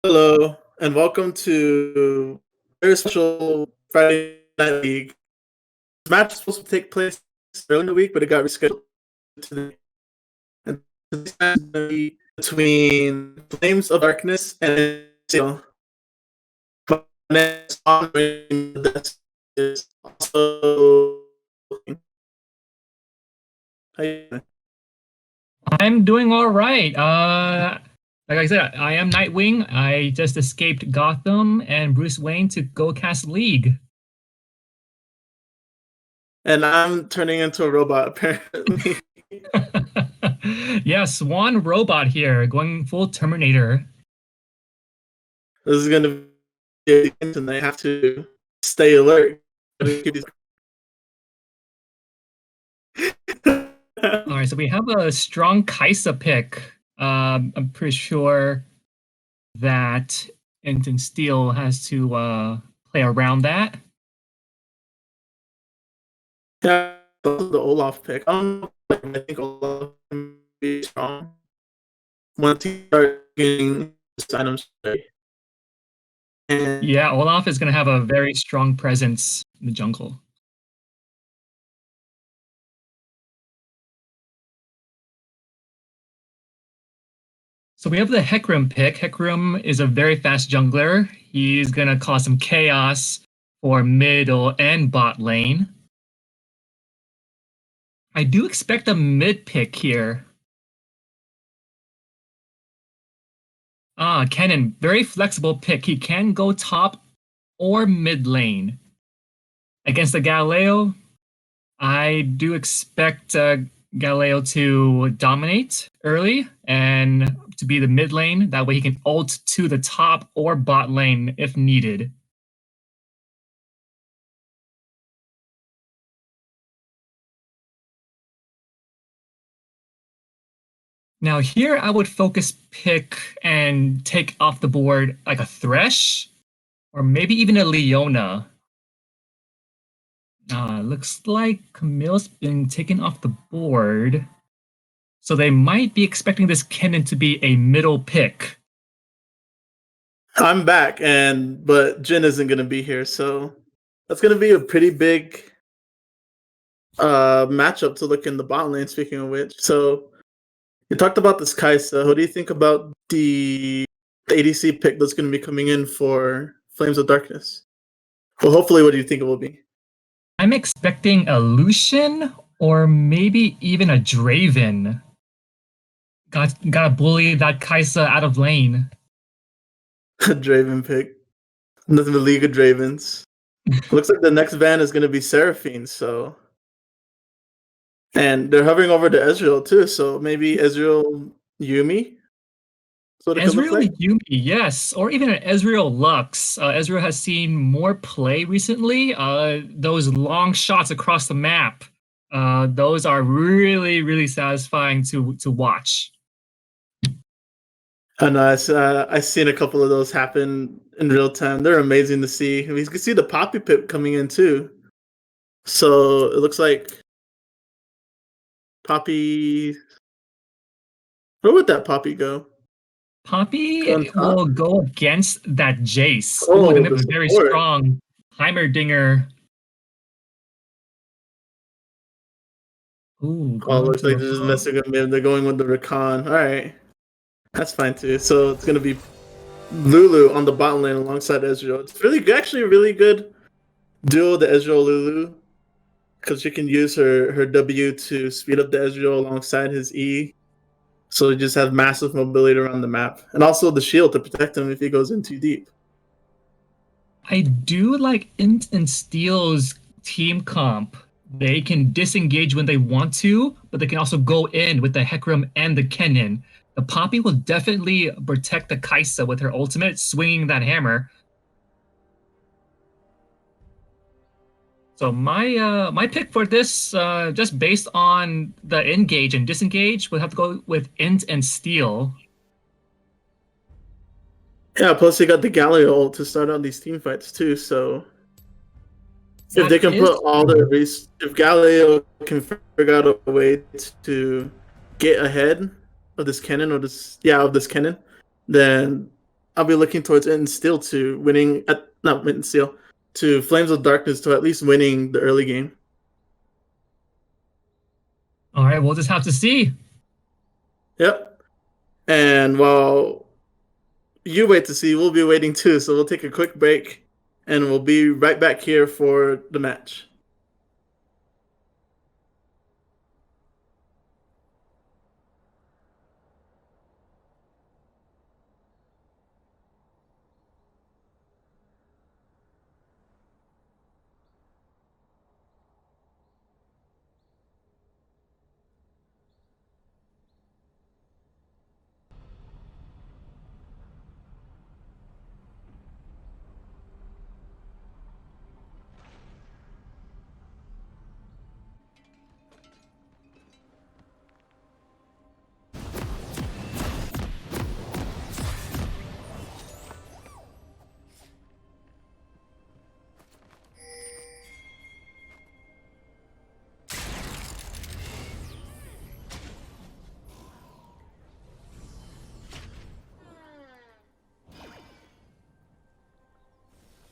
Hello, and welcome to a very special Friday Night League. This match was supposed to take place early in the week, but it got rescheduled today. And this match is going to be between Flames of Darkness and Steel. My name is Andre, and this is also. How you doing? I'm doing all right. Like I said, I am Nightwing. I just escaped Gotham and Bruce Wayne to go cast League. And I'm turning into a robot, apparently. Yeah, Swan Robot here, going full Terminator. This is going to be and I have to stay alert. All right, so we have a strong Kaisa pick. I'm pretty sure that Enton Steel has to play around that. Yeah, the Olaf pick. I think Olaf can be strong once he starts getting his items ready. And Yeah, Olaf is going to have a very strong presence in the jungle. So we have the Hecarim pick. Hecarim is a very fast jungler. He's going to cause some chaos for middle and bot lane. I do expect a mid pick here. Kennen, very flexible pick. He can go top or mid lane. Against the Galileo, I do expect Galileo to dominate early and to be the mid lane. That way he can ult to the top or bot lane if needed. Now here I would focus pick and take off the board like a Thresh or maybe even a Leona. Looks like Camille's been taken off the board. So they might be expecting this Kennen to be a middle pick. I'm back, but Jin isn't going to be here, so that's going to be a pretty big matchup to look in the bot lane. Speaking of which, so you talked about this Kaisa. What do you think about the ADC pick that's going to be coming in for Flames of Darkness? Well, hopefully, what do you think it will be? I'm expecting a Lucian or maybe even a Draven. Gotta bully that Kaisa out of lane. Draven pick. Nothing but League of Dravens. Looks like the next ban is going to be Seraphine, so. And they're hovering over to Ezreal too, so maybe Ezreal Yumi? That's what it could look Ezreal like. Yumi, yes, or even an Ezreal Lux. Ezreal has seen more play recently. Those long shots across the map, those are really, really satisfying to watch. And I've seen a couple of those happen in real time. They're amazing to see. I mean, you can see the Poppy Pip coming in too. So it looks like Poppy. Where would that Poppy go? Poppy On top? will go against that Jace. Ooh, Oh, they have the a very support. strong Heimerdinger. Ooh, Oh, going looks to like they're just Rakan. messing up. They're going with the Rakan. All right, that's fine too. So it's gonna be Lulu on the bottom lane alongside Ezreal. It's actually a really good duo, the Ezreal Lulu, because she can use her W to speed up the Ezreal alongside his E. So you just have massive mobility around the map, and also the shield to protect him if he goes in too deep. I do like Int and Steel's team comp. They can disengage when they want to, but they can also go in with the Hecarim and the Kennen. The Poppy will definitely protect the Kaisa with her ultimate, swinging that hammer. So my pick for this, just based on the engage and disengage, would have to go with Int and Steel. Yeah, plus you got the Galio ult to start out these team fights too. So if they That can is put all their if Galileo can figure out a way to get ahead of this Kennen of this Kennen, then I'll be looking towards End Steel to winning at not End Steel to Flames of Darkness to at least winning the early game. All right, we'll just have to see. Yep. And while you wait to see, we'll be waiting too. So we'll take a quick break and we'll be right back here for the match.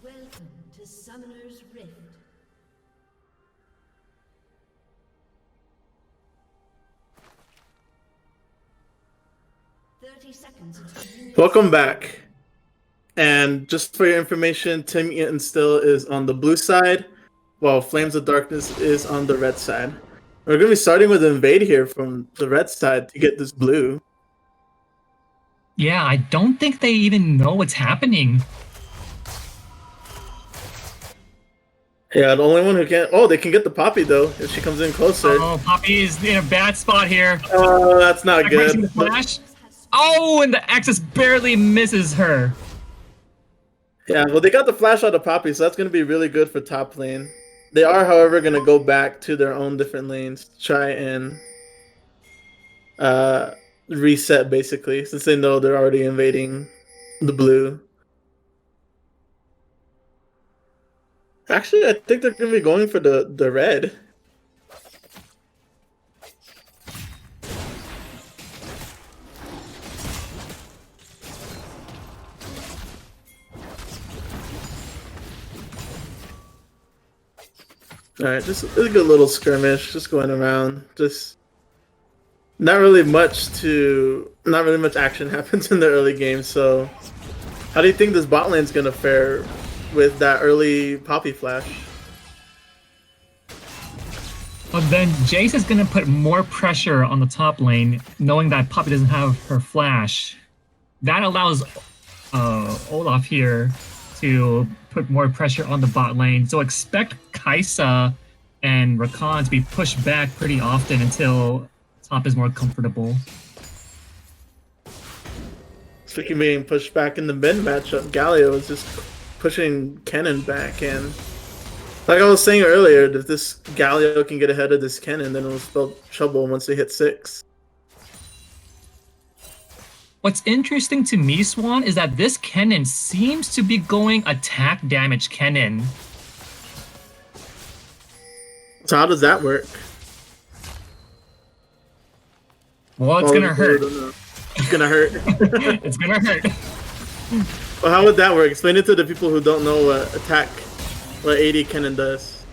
Welcome to Summoner's Rift. Welcome back. And just for your information, Team Eaton still is on the blue side, while Flames of Darkness is on the red side. We're going to be starting with Invade here from the red side to get this blue. Yeah, I don't think they even know what's happening. Yeah, the only one who can... Oh, they can get the Poppy, though, if she comes in closer. Oh, Poppy is in a bad spot here. Oh, that's not Raising good. the flash. Oh, and the Axis barely misses her. Yeah, well, they got the flash out of Poppy, so that's going to be really good for top lane. They are, however, going to go back to their own different lanes to try and reset, basically, since they know they're already invading the blue. Actually, I think they're going to be going for the red. Alright, just a good little skirmish, just going around. Just not really much action happens in the early game, so how do you think this bot lane's gonna fare with that early Poppy flash? Well, then Jace is going to put more pressure on the top lane, knowing that Poppy doesn't have her flash. That allows Olaf here to put more pressure on the bot lane. So expect Kai'Sa and Rakan to be pushed back pretty often until top is more comfortable. Speaking of being pushed back in the mid matchup, Galio is just pushing Kennen back, and like I was saying earlier, if this Galio can get ahead of this Kennen, then it'll spell trouble once they hit 6. What's interesting to me, Swan, is that this Kennen seems to be going attack damage Kennen. So how does that work? Well, it's gonna hurt. It's gonna hurt. It's gonna hurt. Well, how would that work? Explain it to the people who don't know what AD Kennen does.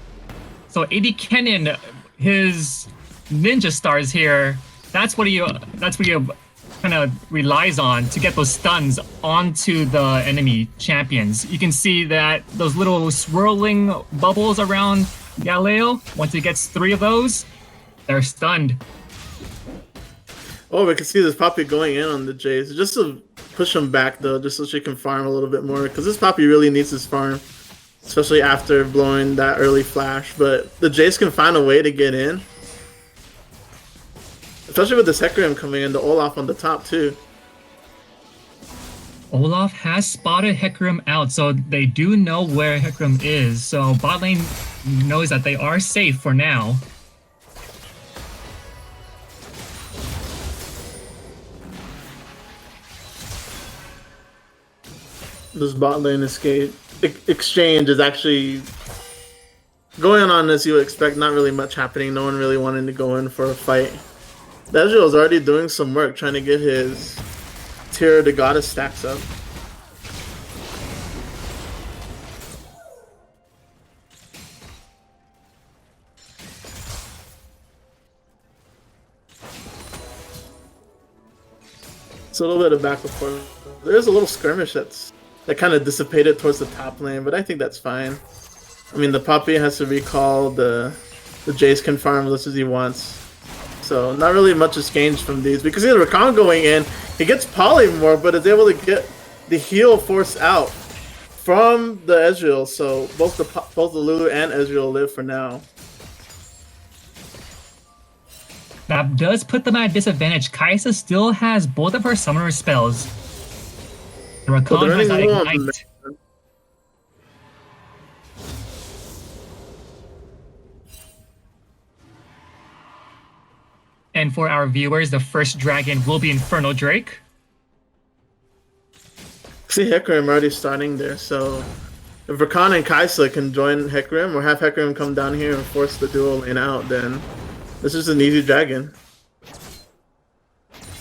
So AD Kennen, his ninja stars here, that's what he kind of relies on to get those stuns onto the enemy champions. You can see that those little swirling bubbles around Galio, once he gets 3 of those, they're stunned. Oh, we can see this Poppy going in on the Jace, just to push him back though, just so she can farm a little bit more, because this Poppy really needs his farm, especially after blowing that early flash. But the Jace can find a way to get in, especially with this Hecarim coming in, the Olaf on the top too. Olaf has spotted Hecarim out, so they do know where Hecarim is. So bot lane knows that they are safe for now. This bot lane exchange is actually going on as you would expect. Not really much happening. No one really wanting to go in for a fight. Dezreal is already doing some work trying to get his Tear of the Goddess stacks up. It's a little bit of back and forth. There's a little skirmish that kind of dissipated towards the top lane, but I think that's fine. I mean, the Poppy has to recall, the Jace can farm as he wants. So not really much is changed from these. Because see the Rakan going in, he gets polymorph, but is able to get the heal forced out from the Ezreal. So both the Lulu and Ezreal live for now. That does put them at a disadvantage. Kai'Sa still has both of her summoner spells. The Rakan has that ignite. And for our viewers, the first dragon will be Infernal Drake. See Hecarim already starting there, so if Rakan and Kai'Sa can join Hecarim or have Hecarim come down here and force the duo lane out, then this is an easy dragon.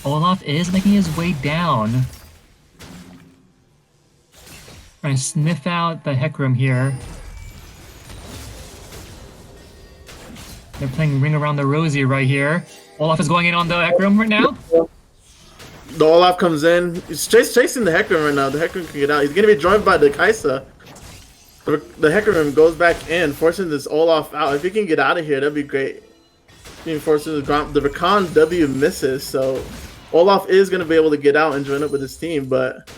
Olaf is making his way down. Trying to sniff out the Hecarim here. They're playing Ring Around the Rosie right here. Olaf is going in on the Hecarim right now. The Olaf comes in. He's chasing the Hecarim right now. The Hecarim can get out. He's going to be joined by the Kai'Sa. The Hecarim goes back in, forcing this Olaf out. If he can get out of here, that'd be great. Being forced to the ground. The Rakan W misses, so Olaf is going to be able to get out and join up with his team, but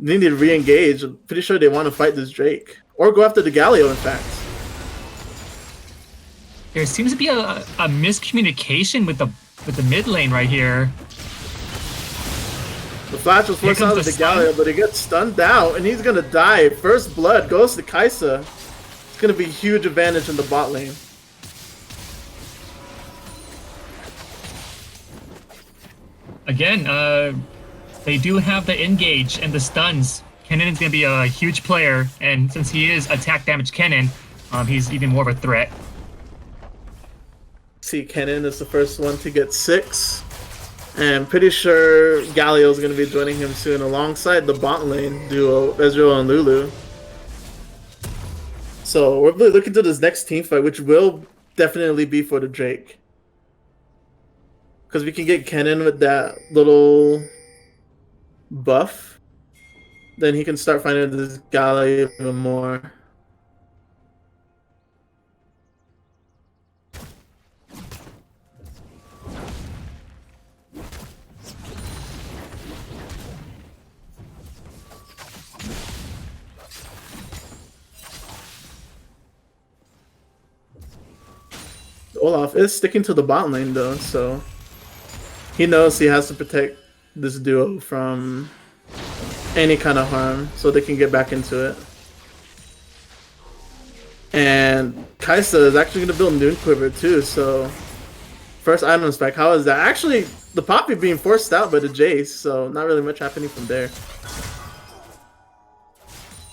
they need to re-engage. I'm pretty sure they want to fight this Drake. Or go after the Galio, in fact. There seems to be a miscommunication with the mid lane right here. The flash was forced out of the Galio, but he gets stunned out, and he's going to die. First blood goes to Kai'Sa. It's going to be a huge advantage in the bot lane. Again, they do have the engage and the stuns. Kennen is going to be a huge player, and since he is attack damage Kennen, he's even more of a threat. See, Kennen is the first one to get 6. And pretty sure Galio is going to be joining him soon alongside the bot lane duo, Ezreal and Lulu. So we're really looking to this next team fight, which will definitely be for the Drake. Because we can get Kennen with that little buff. Then he can start finding this Galio even more. Olaf is sticking to the bot lane though, so he knows he has to protect this duo from any kind of harm so they can get back into it. And Kai'Sa is actually going to build Noon Quiver too, so first item spec, how is that? Actually, the Poppy being forced out by the Jace, so not really much happening from there.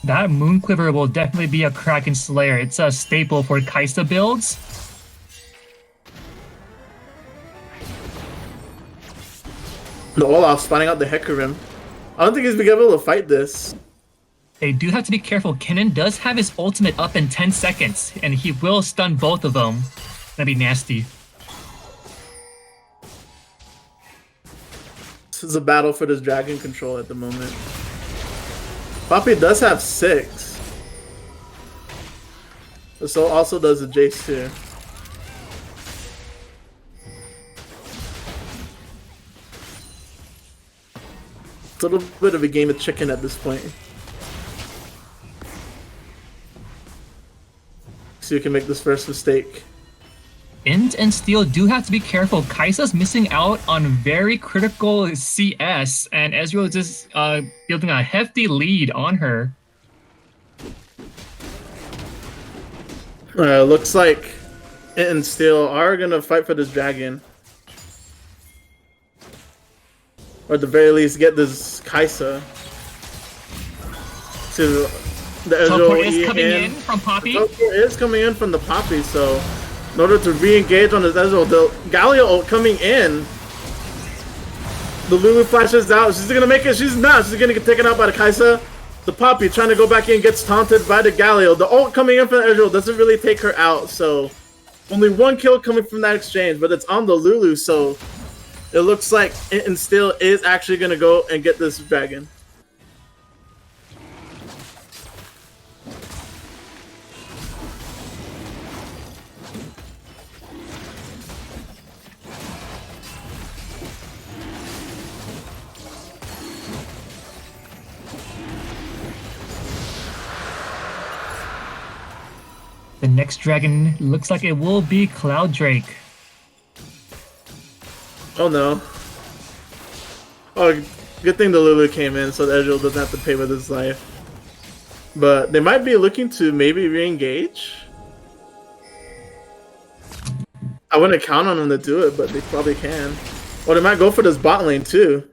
That Moon Quiver will definitely be a Kraken Slayer. It's a staple for Kai'Sa builds. The Olaf spawning out the Hecarim. I don't think he's been able to fight this. They do have to be careful. Kennen does have his ultimate up in 10 seconds, and he will stun both of them. That'd be nasty. This is a battle for this dragon control at the moment. Poppy does have 6. So also does the Jace too. It's a little bit of a game of chicken at this point. So you can make this first mistake. Int and Steel do have to be careful. Kai'Sa's missing out on very critical CS, and Ezreal is just building a hefty lead on her. Looks like Int and Steel are gonna fight for this dragon. Or at the very least, get this Kai'Sa to the Ezreal. Teleport is coming in from Poppy. Teleport is coming in from the Poppy, so in order to re-engage on this Ezreal, the Galio ult coming in. The Lulu flashes out. She's gonna make it. She's not. She's gonna get taken out by the Kai'Sa. The Poppy trying to go back in gets taunted by the Galio. The ult coming in from the Ezreal doesn't really take her out, so only 1 kill coming from that exchange, but it's on the Lulu, so It looks like and still is actually gonna go and get this dragon. The next dragon looks like it will be Cloud Drake. Oh no. Oh, good thing the Lulu came in so that Ezreal doesn't have to pay with his life. But they might be looking to maybe re-engage. I wouldn't count on them to do it, but they probably can. Or they might go for this bot lane too.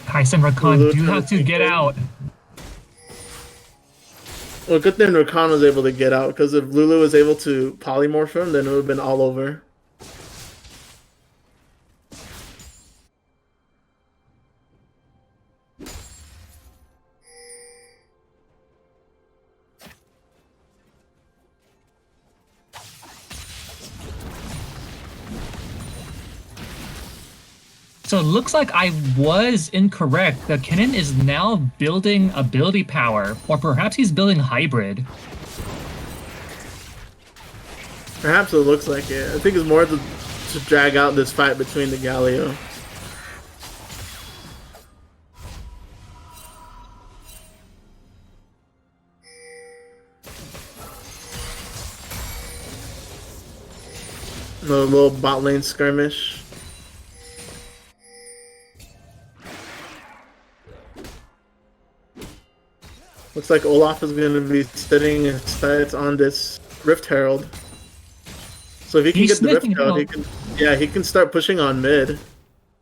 Kai'Sa and Rakan Lulu do have to get out. Well, good thing Rakan was able to get out, because if Lulu was able to polymorph him, then it would have been all over. So it looks like I was incorrect. The Kennen is now building ability power, or perhaps he's building hybrid. Perhaps it looks like it. I think it's more to drag out this fight between the Galio. A little bot lane skirmish. Looks like Olaf is going to be setting his sights on this Rift Herald. So if he can He's get the Rift sniffing Herald, he can start pushing on mid.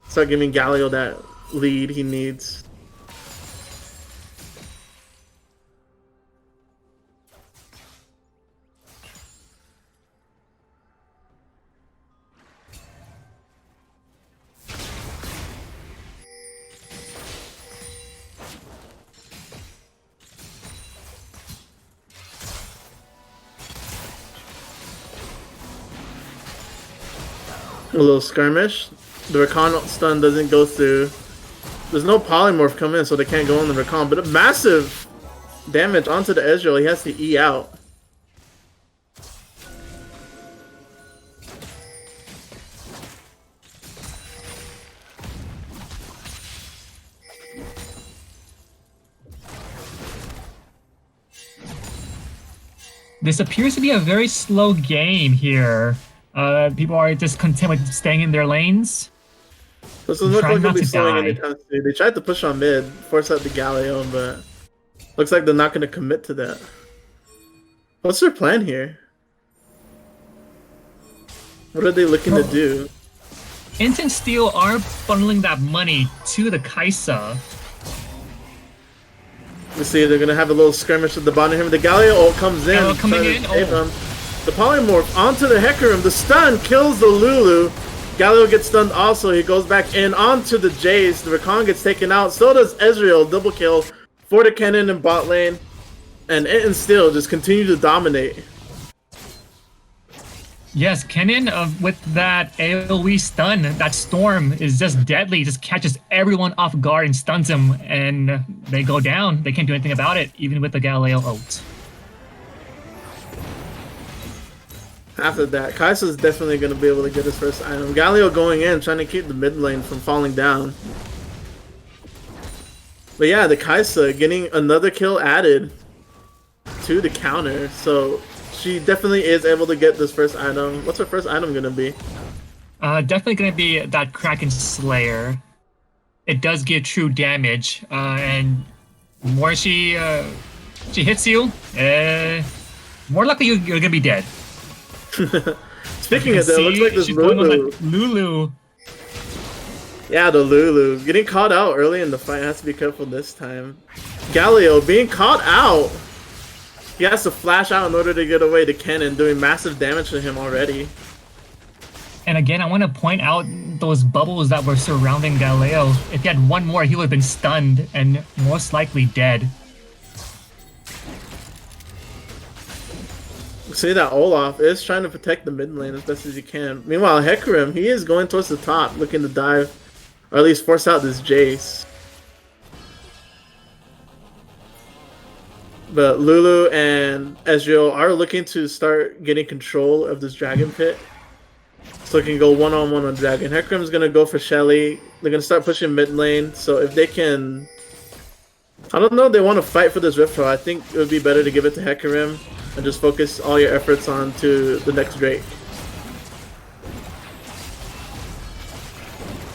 Start giving Galio that lead he needs. A little skirmish. The Rakan stun doesn't go through. There's no polymorph come in, so they can't go on the Rakan. But a massive damage onto the Ezreal. He has to E out. This appears to be a very slow game here. People are just content with staying in their lanes. This doesn't look Trying like they'll not be to slowing die. anytime soon. They tried to push on mid, force out the Galio, but looks like they're not going to commit to that. What's their plan here? What are they looking to do? Instant Steel are funneling that money to the Kai'Sa. You see, they're going to have a little skirmish at the bottom here. The Galio ult comes in. Galio coming trying to in, save oh. him. The polymorph onto the Hecarim. The stun kills the Lulu. Galio gets stunned also. He goes back in onto the Jace. The Rakan gets taken out. So does Ezreal. Double kill for the Kennen in bot lane. And It still just continue to dominate. Yes, Kennen with that AoE stun, that storm is just deadly. Just catches everyone off guard and stuns them, and they go down. They can't do anything about it, even with the Galileo ult. After that, Kai'Sa is definitely going to be able to get his first item. Galio going in, trying to keep the mid lane from falling down. But yeah, the Kai'Sa getting another kill added to the counter. So she definitely is able to get this first item. What's her first item going to be? Definitely going to be that Kraken Slayer. It does give true damage, and more she hits you, more likely you're going to be dead. Speaking of that, it looks like this she's going on Lulu. that Lulu. Yeah, the Lulu. Getting caught out early in the fight. Has to be careful this time. Galio being caught out. He has to flash out in order to get away to Kennen, doing massive damage to him already. And again, I want to point out those bubbles that were surrounding Galileo. If he had one more, he would have been stunned and most likely dead. See that Olaf is trying to protect the mid lane as best as he can. Meanwhile, Hecarim, he is going towards the top, looking to dive, or at least force out this Jace. But Lulu and Ezreal are looking to start getting control of this Dragon Pit. So it can go one-on-one on Dragon. Hecarim's going to go for Shelly. They're going to start pushing mid lane. So if they can... I don't know if they want to fight for this Rift Herald. I think it would be better to give it to Hecarim and just focus all your efforts on to the next Drake.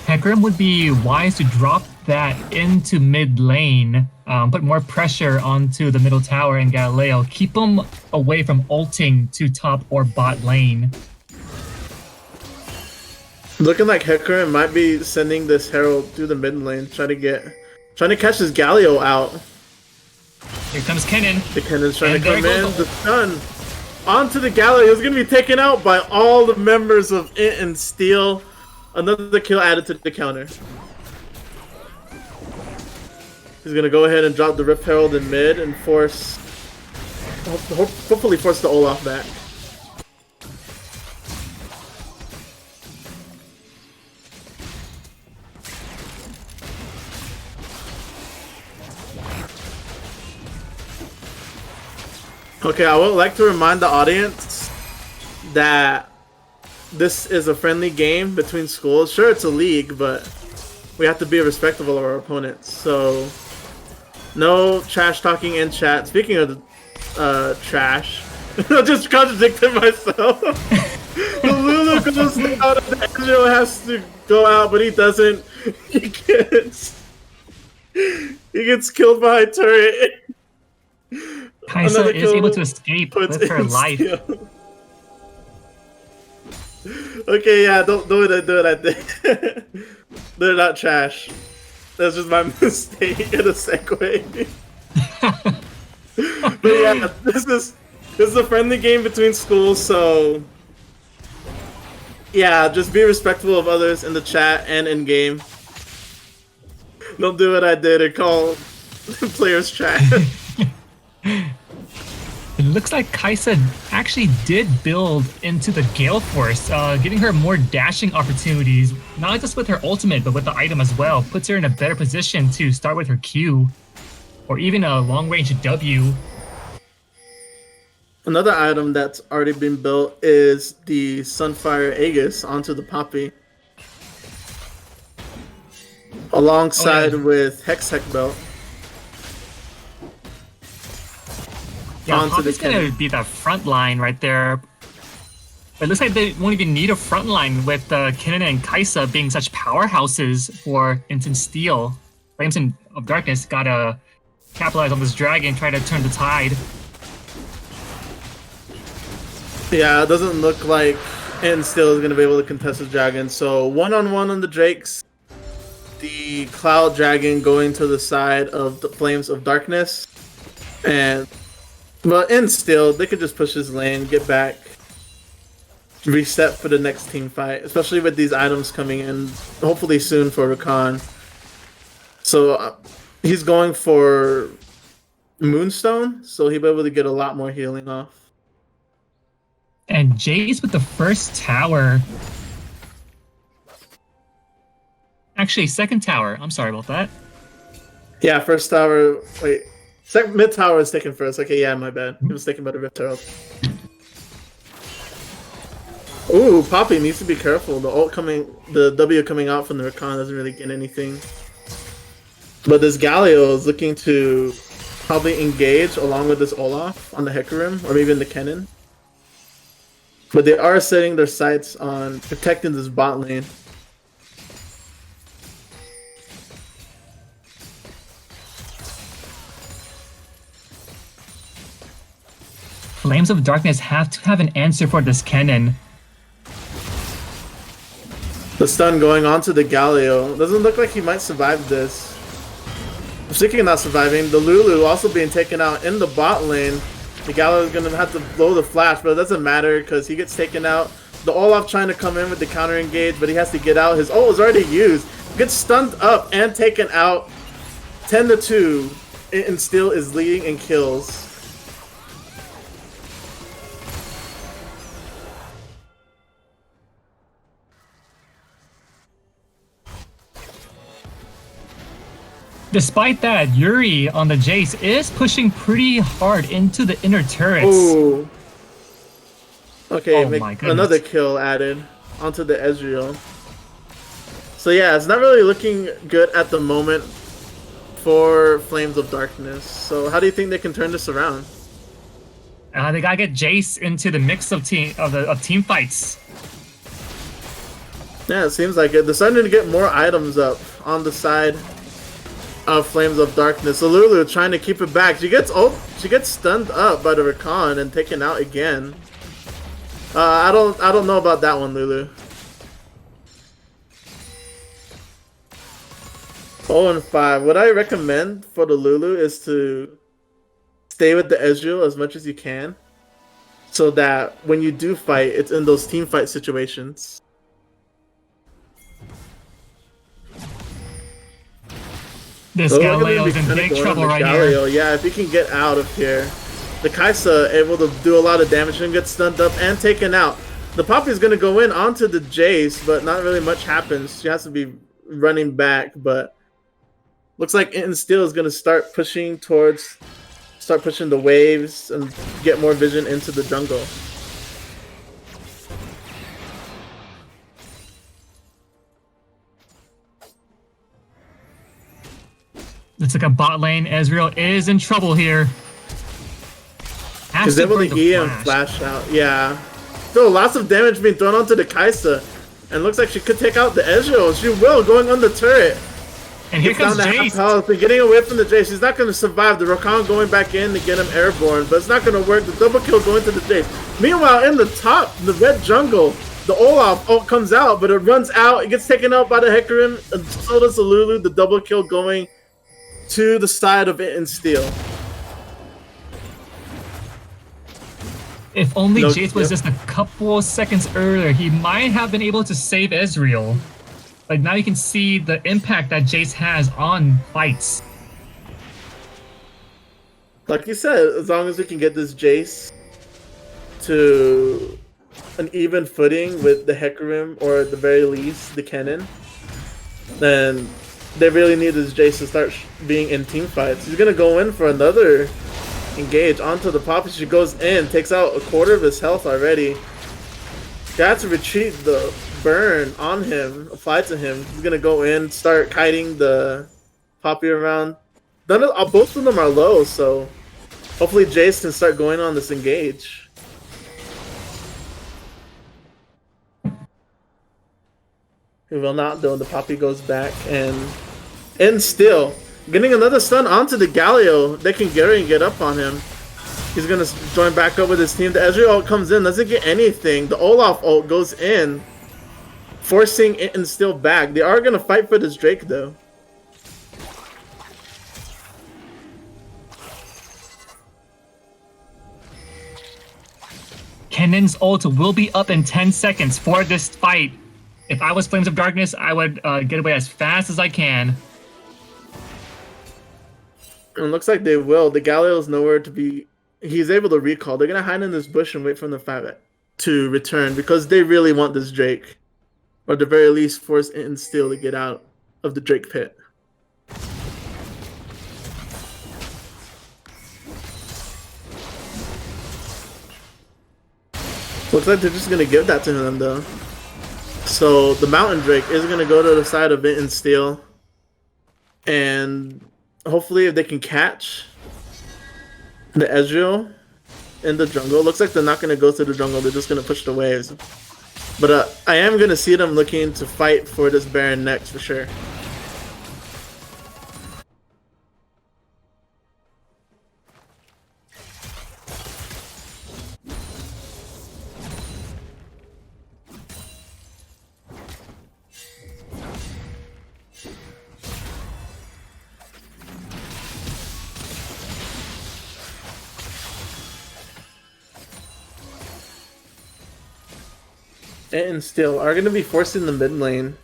Hecarim would be wise to drop that into mid lane, put more pressure onto the middle tower and Galileo, keep them away from ulting to top or bot lane. Looking like Hecarim might be sending this Herald through the mid lane, trying to catch this Galio out. Here comes Kennen. The Kennen's trying And to come there in. goes The stun onto the Galio is going to be taken out by all the members of Int and Steel. Another kill added to the counter. He's going to go ahead and drop the Rift Herald in mid and force... hopefully force the Olaf back. Okay, I would like to remind the audience that this is a friendly game between schools. Sure, it's a league, but we have to be respectful of our opponents. So, no trash talking in chat. Speaking of trash, I just contradicted myself. The Lulu goes out, and the Ezreal has to go out, but he doesn't. He gets killed by a turret. Kai'Sa is able to escape with her life. Okay, yeah, don't do it. I think they're not trash. That's just my mistake in a segue. But yeah, this is a friendly game between schools, so yeah, just be respectful of others in the chat and in game. Don't do what I did and call players trash. It looks like Kai'Sa actually did build into the Gale Force, giving her more dashing opportunities, not just with her ultimate, but with the item as well. Puts her in a better position to start with her Q, or even a long-range W. Another item that's already been built is the Sunfire Aegis onto the Poppy. Alongside with Hex Belt. Yeah, Poppy's gonna be the front line right there. But it looks like they won't even need a front line with Kennen and Kai'Sa being such powerhouses for Instant Steel. Flames of Darkness gotta capitalize on this dragon, try to turn the tide. Yeah, it doesn't look like Instant Steel is gonna be able to contest the dragon. So one-on-one on the Drakes. The Cloud Dragon going to the side of the Flames of Darkness. But in Steel, they could just push his lane, get back, reset for the next team fight, especially with these items coming in hopefully soon for Rakan. So he's going for Moonstone, so he'll be able to get a lot more healing off. And Jace with the first tower. Actually, second tower. I'm sorry about that. Yeah, first tower. Wait. Mid tower is taken first. Okay, yeah, my bad. He was taken by the Rift Herald. Ooh, Poppy needs to be careful. The W coming out from the Rakan doesn't really get anything. But this Galio is looking to probably engage along with this Olaf on the Hecarim, or maybe in the Kennen. But they are setting their sights on protecting this bot lane. Flames of Darkness have to have an answer for this Kennen. The stun going onto the Galio. Doesn't look like he might survive this. Speaking of not surviving, the Lulu also being taken out in the bot lane. The Galio is going to have to blow the flash, but it doesn't matter because he gets taken out. The Olaf trying to come in with the counter engage, but he has to get out. His ult is already used. Gets stunned up and taken out. 10-2. And still is leading in kills. Despite that, Yuri on the Jace is pushing pretty hard into the inner turrets. Ooh. Okay, Oh make my goodness. another kill added onto the Ezreal. So yeah, it's not really looking good at the moment for Flames of Darkness. So how do you think they can turn this around? They gotta get Jace into the mix of team fights. Yeah, it seems like it. They're starting to get more items up on the side of Flames of Darkness. So Lulu trying to keep it back. She gets stunned up by the Rakan and taken out again. I don't know about that one, Lulu. 0-5. What I recommend for the Lulu is to stay with the Ezreal as much as you can, so that when you do fight, it's in those team fight situations. This So we're gonna Galileo be is in kinda big going trouble on the right Galileo. here. Yeah, if he can get out of here. The Kaisa able to do a lot of damage and get stunned up and taken out. The Poppy's gonna go in onto the Jace, but not really much happens. She has to be running back, but looks like Steel is gonna start pushing the waves and get more vision into the jungle. It's like a bot lane. Ezreal is in trouble here. He's able to EM flash out. Yeah. Still lots of damage being thrown onto the Kaisa. And looks like she could take out the Ezreal. She will, going on the turret. And here comes Jace. Health and getting away from the Jace. He's not going to survive. The Rakan going back in to get him airborne, but it's not going to work. The double kill going to the Jace. Meanwhile, in the top, the red jungle, the Olaf ult comes out, but it runs out. It gets taken out by the Hecarim, and so does the Lulu. The double kill going to the side of it in Steel. If only No, Jace was just a couple seconds earlier, he might have been able to save Ezreal. Like, now you can see the impact that Jace has on fights. Like you said, as long as we can get this Jace to an even footing with the Hecarim, or at the very least the Kennen, then they really need this Jace to start being in team fights. He's gonna go in for another engage onto the Poppy. She goes in, takes out a quarter of his health already. Got to retreat the burn on him, applied to him. He's gonna go in, start kiting the Poppy around. Both of them are low, so hopefully Jace can start going on this engage. He will not, though. The Poppy goes back and still getting another stun onto the Galio. They can get up on him. He's gonna join back up with his team. The Ezreal ult comes in, doesn't get anything. The Olaf ult goes in, forcing it and still back. They are gonna fight for this Drake though. Kennen's ult will be up in 10 seconds for this fight. If I was Flames of Darkness, I would get away as fast as I can. And it looks like they will. The Galio is nowhere to be. He's able to recall. They're gonna hide in this bush and wait for the fight to return because they really want this Drake, or at the very least force Int and Steel to get out of the Drake pit. Looks like they're just gonna give that to him though. So the Mountain Drake is gonna go to the side of Int and Steel, and hopefully if they can catch the Ezreal in the jungle. Looks like they're not going to go to the jungle. They're just going to push the waves. But I am going to see them looking to fight for this Baron next for sure. And Steel are going to be forcing the mid lane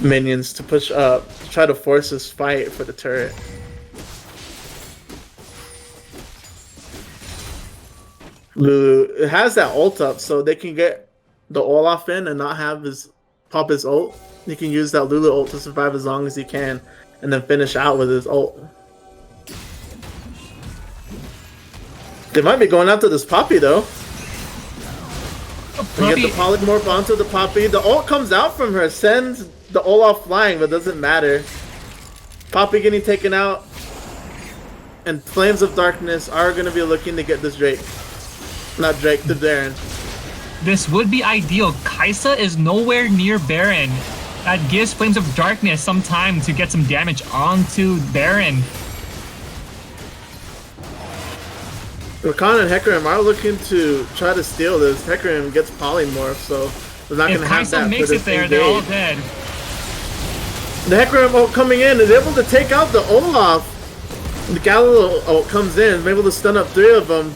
minions to push up, to try to force this fight for the turret. Lulu has that ult up, so they can get the Olaf in and not have his pop his ult. He can use that Lulu ult to survive as long as he can. and then finish out with his ult. They might be going after this Poppy though. We get the polymorph onto the Poppy. The ult comes out from her, sends the Olaf flying, but doesn't matter. Poppy getting taken out, and Flames of Darkness are going to be looking to get this Drake. Not Drake, the Baron. This would be ideal. Kai'Sa is nowhere near Baron. That gives Flames of Darkness some time to get some damage onto Baron. Rakan and Hecarim are looking to try to steal this. Hecarim gets polymorph, so they're not going to have that. If Kai'Sa makes it there, they're all dead. The Hecarim ult coming in is able to take out the Olaf. The Galileo ult comes in, is able to stun up 3 of them.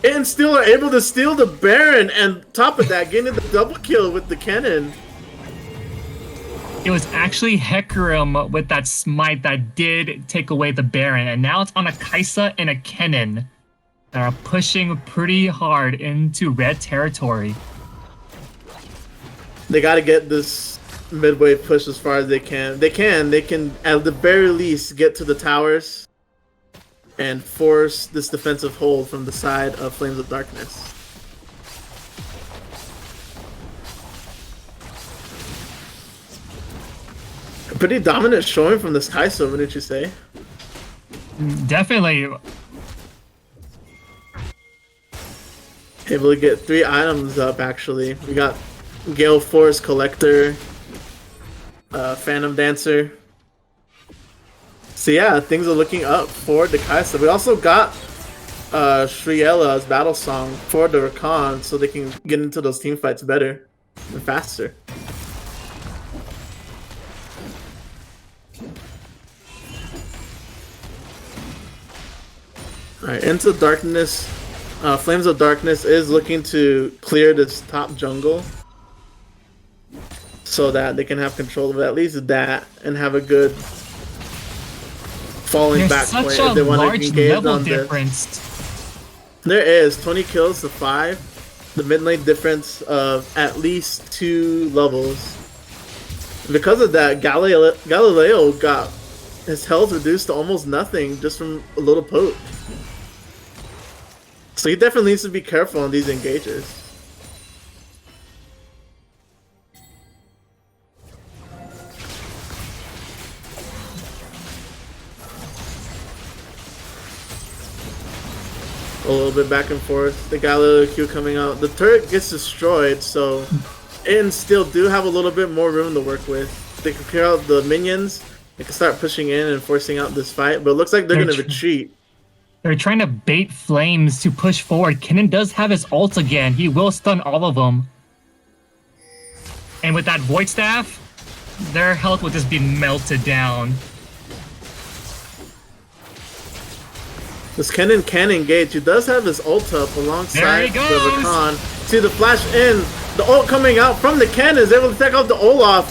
And still are able to steal the Baron, and top of that, getting the double kill with the cannon. It was actually Hecarim with that smite that did take away the Baron, and now it's on a Kai'Sa and a Kennen that are pushing pretty hard into red territory. They got to get this midway push as far as they can. They can at the very least get to the towers and force this defensive hold from the side of Flames of Darkness. A pretty dominant showing from this Kai'Sa, wouldn't you say? Definitely. Able to get 3 items up, actually. We got Gale Force Collector, Phantom Dancer. So yeah, things are looking up for the Kai'Sa. We also got Shriela's Battle Song for the Rakan, so they can get into those team fights better and faster. Alright, into Darkness. Flames of Darkness is looking to clear this top jungle so that they can have control of at least that and have a good falling back point if they want to engage on this. There is 20 kills to 5, the mid lane difference of at least 2 levels. Because of that, Galileo got his health reduced to almost nothing just from a little poke. So he definitely needs to be careful on these engages. A little bit back and forth. The Galileo Q coming out. The turret gets destroyed, so and still do have a little bit more room to work with. They can clear out the minions. They can start pushing in and forcing out this fight, but it looks like they're going to retreat. They're trying to bait Flames to push forward. Kennen does have his ult again. He will stun all of them. And with that Void Staff, their health will just be melted down. This Kennen can engage. He does have his ult up alongside the Rakan. See the flash in. The ult coming out from the Kennen is able to take out the Olaf.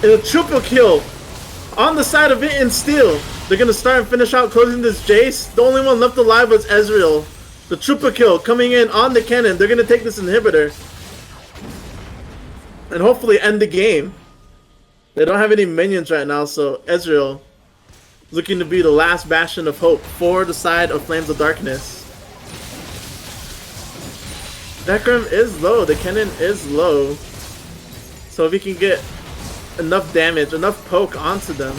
And a triple kill on the side of it and steal. They're going to start and finish out closing this Jace. The only one left alive was Ezreal. The triple kill coming in on the Kennen. They're going to take this inhibitor and hopefully end the game. They don't have any minions right now, so Ezreal looking to be the last bastion of hope for the side of Flames of Darkness. Hecarim is low. The Kennen is low. So if he can get enough damage, enough poke onto them,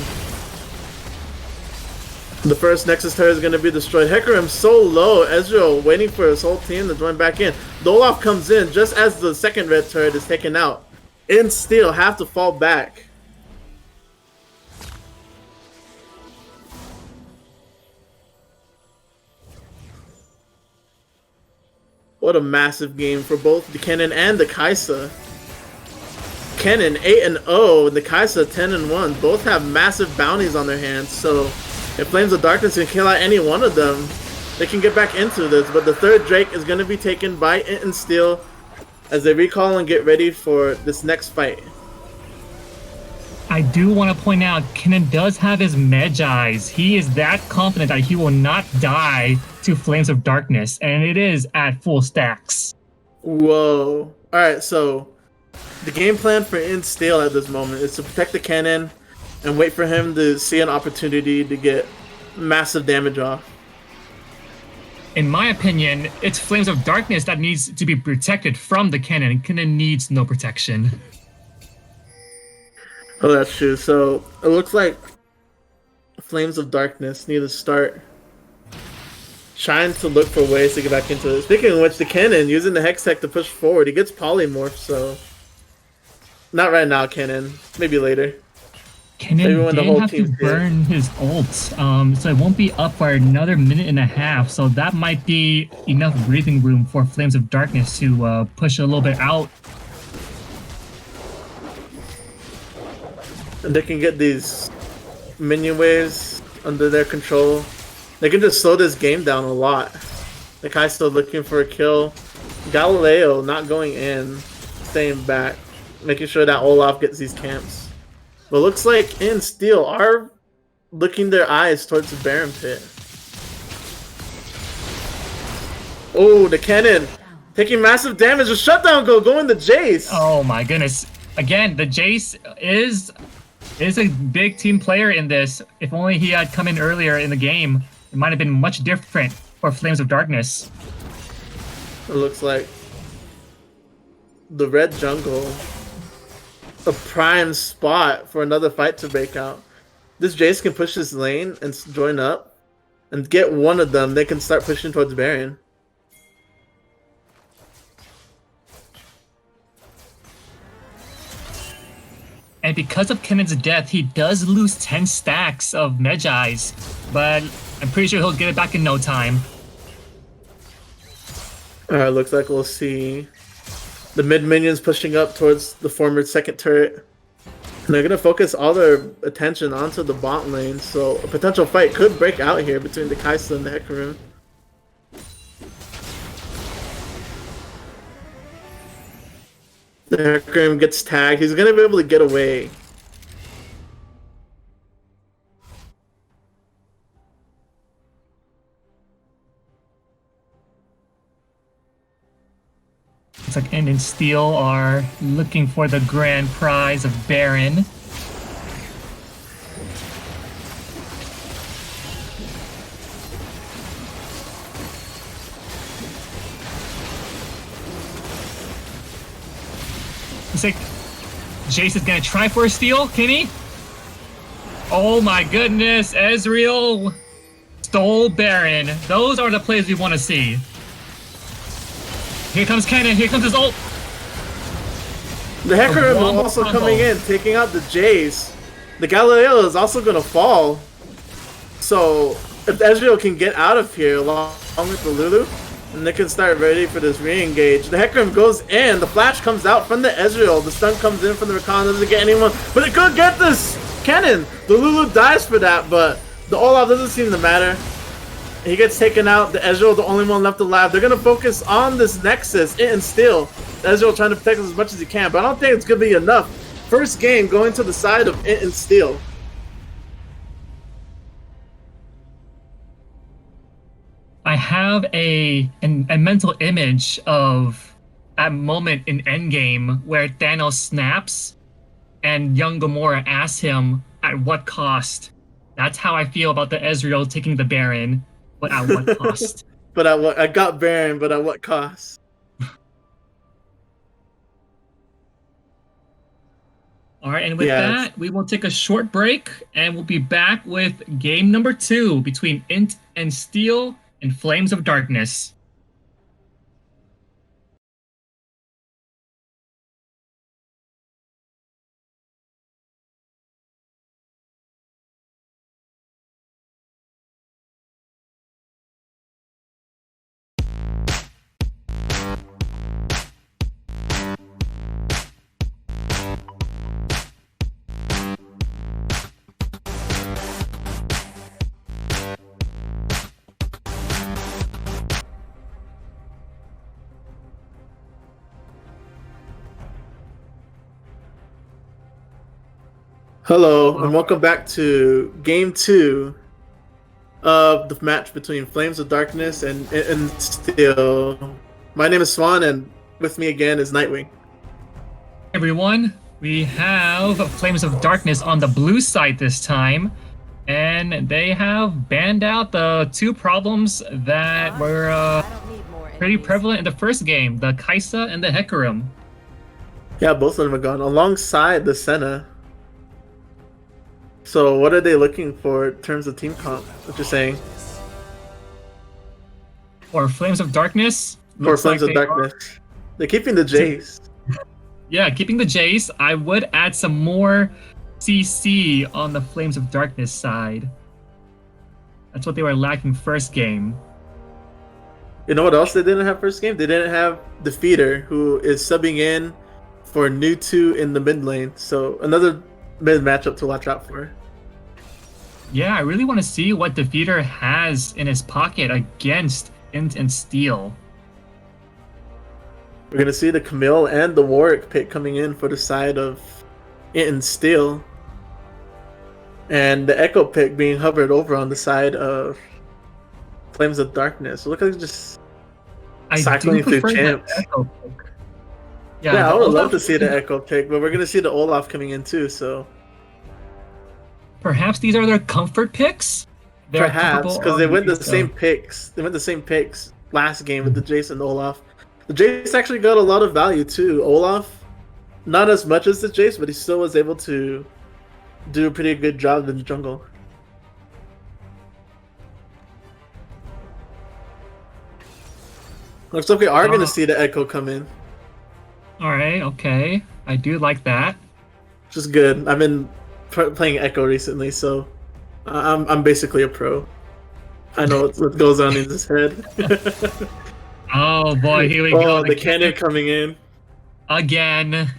the first Nexus turret is going to be destroyed. Hecarim so low. Ezreal waiting for his whole team to join back in. The Olaf comes in just as the second red turret is taken out. And still have to fall back. What a massive game for both the Kennen and the Kai'Sa. Kennen 8-0 and the Kai'Sa 10-1. Both have massive bounties on their hands, so if Flames of Darkness can kill out any one of them, they can get back into this. But the third Drake is going to be taken by Int and Steel as they recall and get ready for this next fight. I do want to point out, Kennen does have his Medjais. He is that confident that he will not die to Flames of Darkness, and it is at full stacks. Whoa. Alright, so the game plan for Int Steel at this moment is to protect the Kennen and wait for him to see an opportunity to get massive damage off. In my opinion, it's Flames of Darkness that needs to be protected from the Kennen. Kennen needs no protection. Oh, that's true. So it looks like Flames of Darkness need to start trying to look for ways to get back into it. Speaking of which, the Kennen using the Hex Tech to push forward. He gets polymorph, so not right now, Kennen. Maybe later. Kennen did have to burn his ult, so it won't be up for another minute and a half. So that might be enough breathing room for Flames of Darkness to push a little bit out. And they can get these minion waves under their control. They can just slow this game down a lot. The Kai's still looking for a kill. Galileo not going in, staying back, making sure that Olaf gets these camps. But looks like In Steel are looking their eyes towards the Baron Pit. Oh, the Kennen taking massive damage. A shutdown going to Jace. Oh my goodness. Again, the Jace is a big team player in this. If only he had come in earlier in the game, it might have been much different for Flames of Darkness. It looks like the red jungle, a prime spot for another fight to break out. This Jace can push this lane and join up and get one of them. They can start pushing towards Baron. And because of Kennen's death, he does lose 10 stacks of Medjais, but I'm pretty sure he'll get it back in no time. Alright, looks like we'll see the mid minions pushing up towards the former second turret. And they're going to focus all their attention onto the bot lane, so a potential fight could break out here between the Kaisa and the Hecarim. The Hecarim gets tagged. He's going to be able to get away. Looks like End and Steel are looking for the grand prize of Baron. Looks like Jace is gonna try for a steal, can he? Oh my goodness, Ezreal stole Baron. Those are the plays we want to see. Here comes Kennen, here comes his ult! The Hecarim also coming in, taking out the Jace. The Galileo is also going to fall. So, if Ezreal can get out of here along with the Lulu, then they can start ready for this re-engage. The Hecarim goes in, the flash comes out from the Ezreal, the stun comes in from the Rakan, doesn't get anyone, but it could get this Kennen! The Lulu dies for that, but the Olaf doesn't seem to matter. He gets taken out. The Ezreal, the only one left alive. They're going to focus on this Nexus and Steel. Ezreal trying to protect us as much as he can, but I don't think it's going to be enough. First game going to the side of Int and Steel. I have a mental image of a moment in Endgame where Thanos snaps and young Gamora asks him, at what cost? That's how I feel about the Ezreal taking the Baron. But at what cost? But at what? I got Baron, but at what cost? All right, and with that, we will take a short break, and we'll be back with game number 2 between Int and Steel and Flames of Darkness. Hello, and welcome back to Game 2 of the match between Flames of Darkness and Steel. My name is Swan, and with me again is Nightwing. Everyone, We have Flames of Darkness on the blue side this time, and they have banned out the two problems that were pretty prevalent in the first game, the Kaisa and the Hecarim. Yeah, both of them are gone alongside the Senna. So what are they looking for in terms of team comp? What you're saying? Or Flames of Darkness? For looks Flames like of they are- Darkness. They're keeping the Jace. Yeah, keeping the Jace. I would add some more CC on the Flames of Darkness side. That's what they were lacking first game. You know what else they didn't have first game? They didn't have Defeater, who is subbing in for New2 in the mid lane. So another mid matchup to watch out for. Yeah, I really want to see what Defeater has in his pocket against Int and Steel. We're gonna see the Camille and the Warwick pick coming in for the side of Int and Steel. And the Echo pick being hovered over on the side of Flames of Darkness. Look like just I cycling do through prefer that champs. Echo pick. Yeah, I the would Olaf love to see the pick- Echo pick, but we're gonna see the Olaf coming in too, so Perhaps these are their comfort picks? They're perhaps comfortable because they on went the these, same picks. They went the same picks last game with the Jace and Olaf. The Jace actually got a lot of value too. Olaf, not as much as the Jace, but he still was able to do a pretty good job in the jungle. Looks like we are gonna see the Echo come in, Alright, okay. I do like that. which is good. I've been playing Echo recently, so I'm basically a pro. I know what goes on in his head. Oh boy, here we go. Oh, the cannon coming in. Again.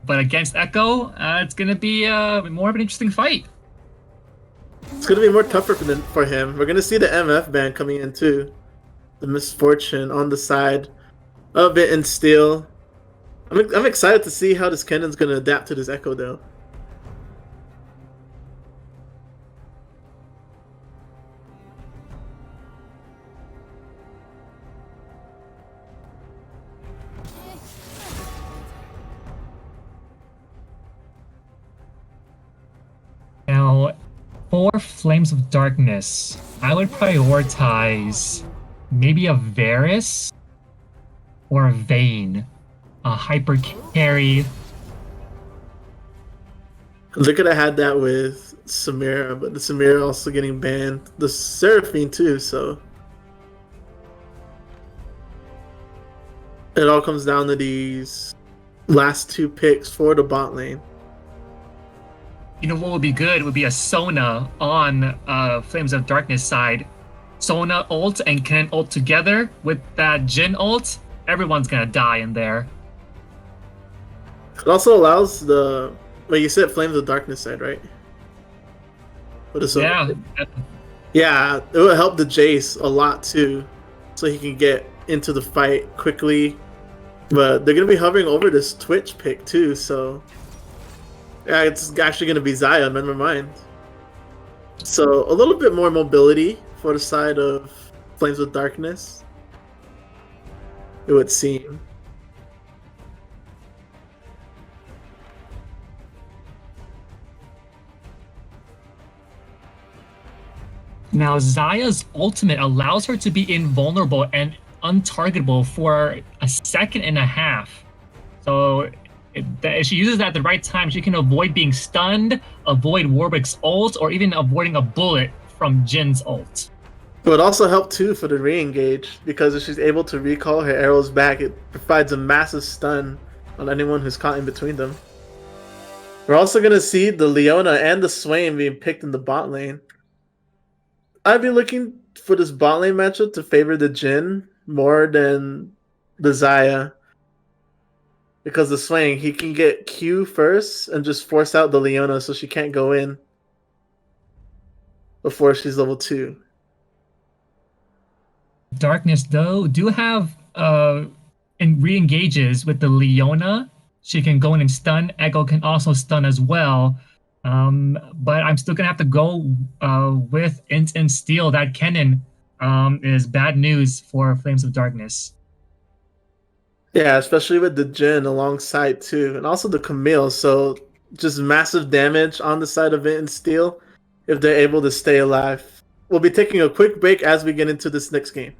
But against Echo, it's going to be more of an interesting fight. It's gonna be more tougher for him. We're gonna see the MF ban coming in too. The Misfortune on the side of it and Steel. I'm excited to see how this Kennon's gonna adapt to this Echo though. Now, for Flames of Darkness, I would prioritize maybe a Varus or a Vayne. A hyper carry. They could have had that with Samira, but the Samira also getting banned. The Seraphine too, so it all comes down to these last two picks for the bot lane. You know what would be good would be a Sona on Flames of Darkness side. Sona ult and Ken ult together with that Jin ult. Everyone's gonna die in there. It also allows the you said Flames of Darkness side, right? What is Yeah, Yeah, it will help the Jace a lot too, so he can get into the fight quickly. But they're gonna be hovering over this Twitch pick too, so yeah, it's actually gonna be Xayah. Never mind. So a little bit more mobility for the side of Flames of Darkness, it would seem. now Xayah's ultimate allows her to be invulnerable and untargetable for a second and a half. So if she uses that at the right time, she can avoid being stunned, avoid Warwick's ult, or even avoiding a bullet from Jin's ult. It would also help too for the re-engage, because if she's able to recall her arrows back, it provides a massive stun on anyone who's caught in between them. We're also going to see the Leona and the Swain being picked in the bot lane. I'd be looking for this bot lane matchup to favor the Jhin more than the Xayah. Because the Swain, he can get Q first and just force out the Leona so she can't go in before she's level 2. Darkness, though, do have in re-engages with the Leona. She can go in and stun. Echo can also stun as well. But I'm still gonna have to go with Int and Steel. That Kennen is bad news for Flames of Darkness. Yeah, especially with the Jin alongside too, and also the Camille. So just massive damage on the side of it and Steel if they're able to stay alive. We'll be taking a quick break as we get into this next game.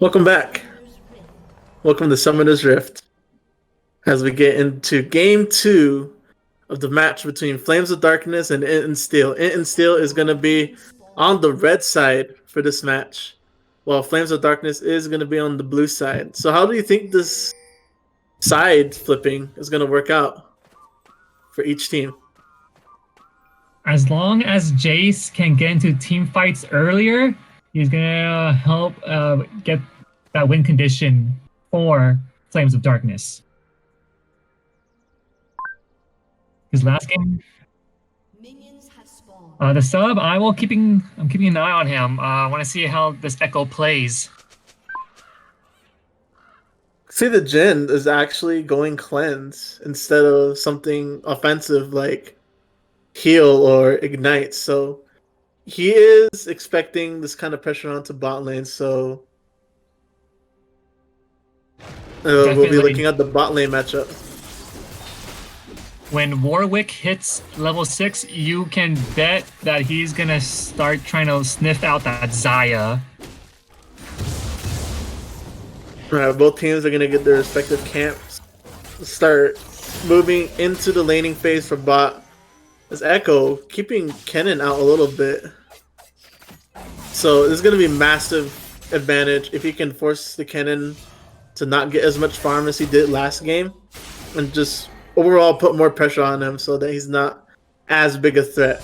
Welcome back. Welcome to Summoner's Rift. As we get into game 2 of the match between Flames of Darkness and Int and Steel. Int and Steel is going to be on the red side for this match, while Flames of Darkness is going to be on the blue side. So how do you think this side flipping is going to work out for each team? As long as Jace can get into team fights earlier, he's gonna help get that win condition for Flames of Darkness. His last game, Minions have spawned. the sub, I'm keeping an eye on him. I want to see how this Echo plays. See, the Jin is actually going cleanse instead of something offensive like heal or ignite. So he is expecting this kind of pressure onto bot lane. So we'll be Definitely. looking at the bot lane matchup. When Warwick hits level 6, you can bet that he's gonna start trying to sniff out that Xayah. Right, both teams are going to get their respective camps, start moving into the laning phase for bot. As Echo keeping Kennen out a little bit. So this is going to be massive advantage if he can force the Kennen to not get as much farm as he did last game. And just overall put more pressure on him so that he's not as big a threat.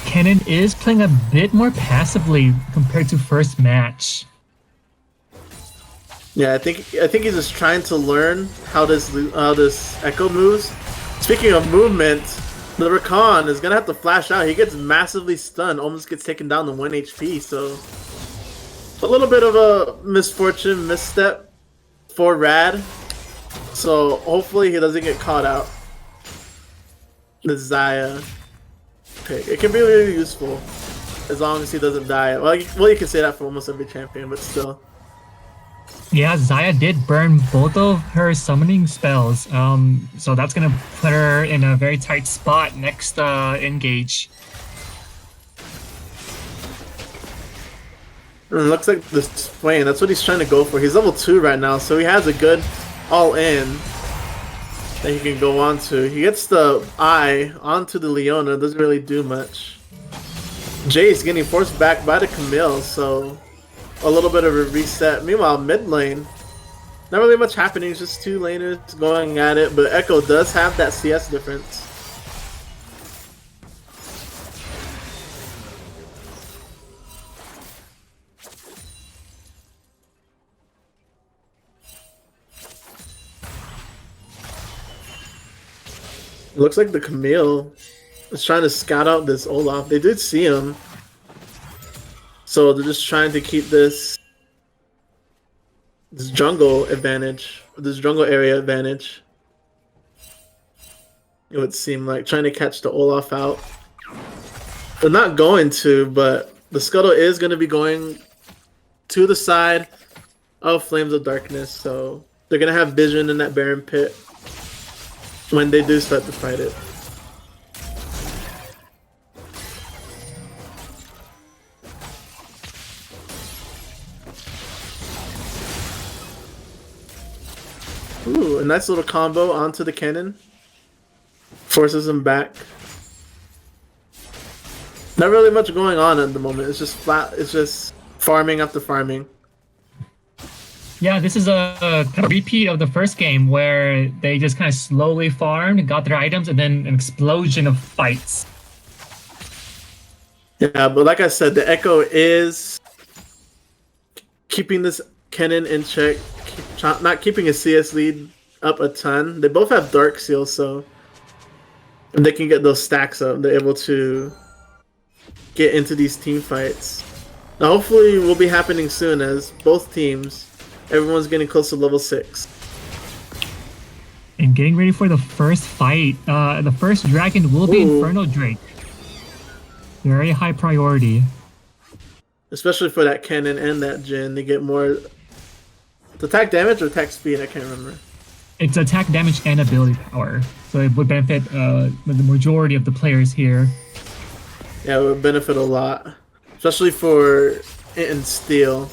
Kennen is playing a bit more passively compared to first match. Yeah, I think he's just trying to learn how this Echo moves. Speaking of movement, the Rakan is gonna have to flash out. He gets massively stunned, almost gets taken down to 1 HP. So a little bit of a misfortune, misstep for Rad. So hopefully he doesn't get caught out. The Xayah pick, it can be really useful as long as he doesn't die. Well, you can say that for almost every champion, but still. Yeah, Xayah did burn both of her summoning spells, so that's gonna put her in a very tight spot next engage. It looks like this Swain, that's what he's trying to go for. He's level 2 right now, so he has a good all-in that he can go on to. He gets the eye onto the Leona, doesn't really do much. Jace getting forced back by the Camille, so a little bit of a reset. Meanwhile, mid lane, not really much happening, it's just two laners going at it, but Echo does have that CS difference. It looks like the Camille is trying to scout out this Olaf. They did see him. So they're just trying to keep this jungle advantage, this jungle area advantage. It would seem like trying to catch the Olaf out. They're not going to, but the Scuttle is going to be going to the side of Flames of Darkness. So they're going to have vision in that Baron Pit when they do start to fight it. Ooh, a nice little combo onto the cannon. Forces him back. Not really much going on at the moment. It's just flat. It's just farming after farming. Yeah, this is a kind of repeat of the first game where they just kind of slowly farmed, got their items, and then an explosion of fights. Yeah, but like I said, the Echo is keeping this cannon in check, not keeping a CS lead up a ton. They both have Dark Seal, so if they can get those stacks up, they're able to get into these team fights. Now, hopefully, will be happening soon as both teams, everyone's getting close to level 6. And getting ready for the first fight. The first dragon will be Inferno Drake. Very high priority. Especially for that cannon and that Jhin, they get more attack damage or attack speed, I can't remember. It's attack damage and ability power, so it would benefit the majority of the players here. Yeah, it would benefit a lot. Especially for in Steel.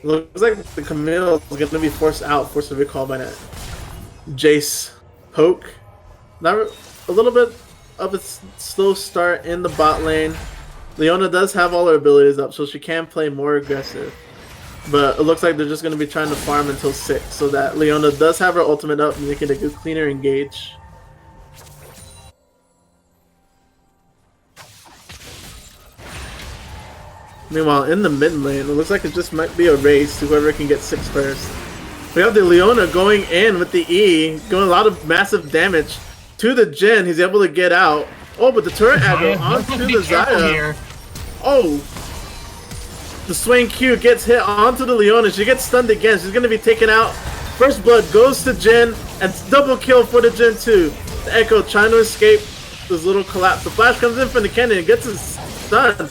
Looks like the Camille is going to be forced a recall by that Jace poke. Not a little bit of a slow start in the bot lane. Leona does have all her abilities up, so she can play more aggressive. But it looks like they're just going to be trying to farm until 6, so that Leona does have her ultimate up, making a good cleaner engage. Meanwhile, in the mid lane, it looks like it just might be a race to whoever can get 6 first. We have the Leona going in with the E, doing a lot of massive damage to the Jhin. He's able to get out. Oh, but the turret aggro onto the Xayah. Oh! The Swain Q gets hit onto the Leona. She gets stunned again. She's going to be taken out. First blood goes to Jhin, and double kill for the Jhin too. The Echo trying to escape this little collapse. The flash comes in from the cannon and gets his stun.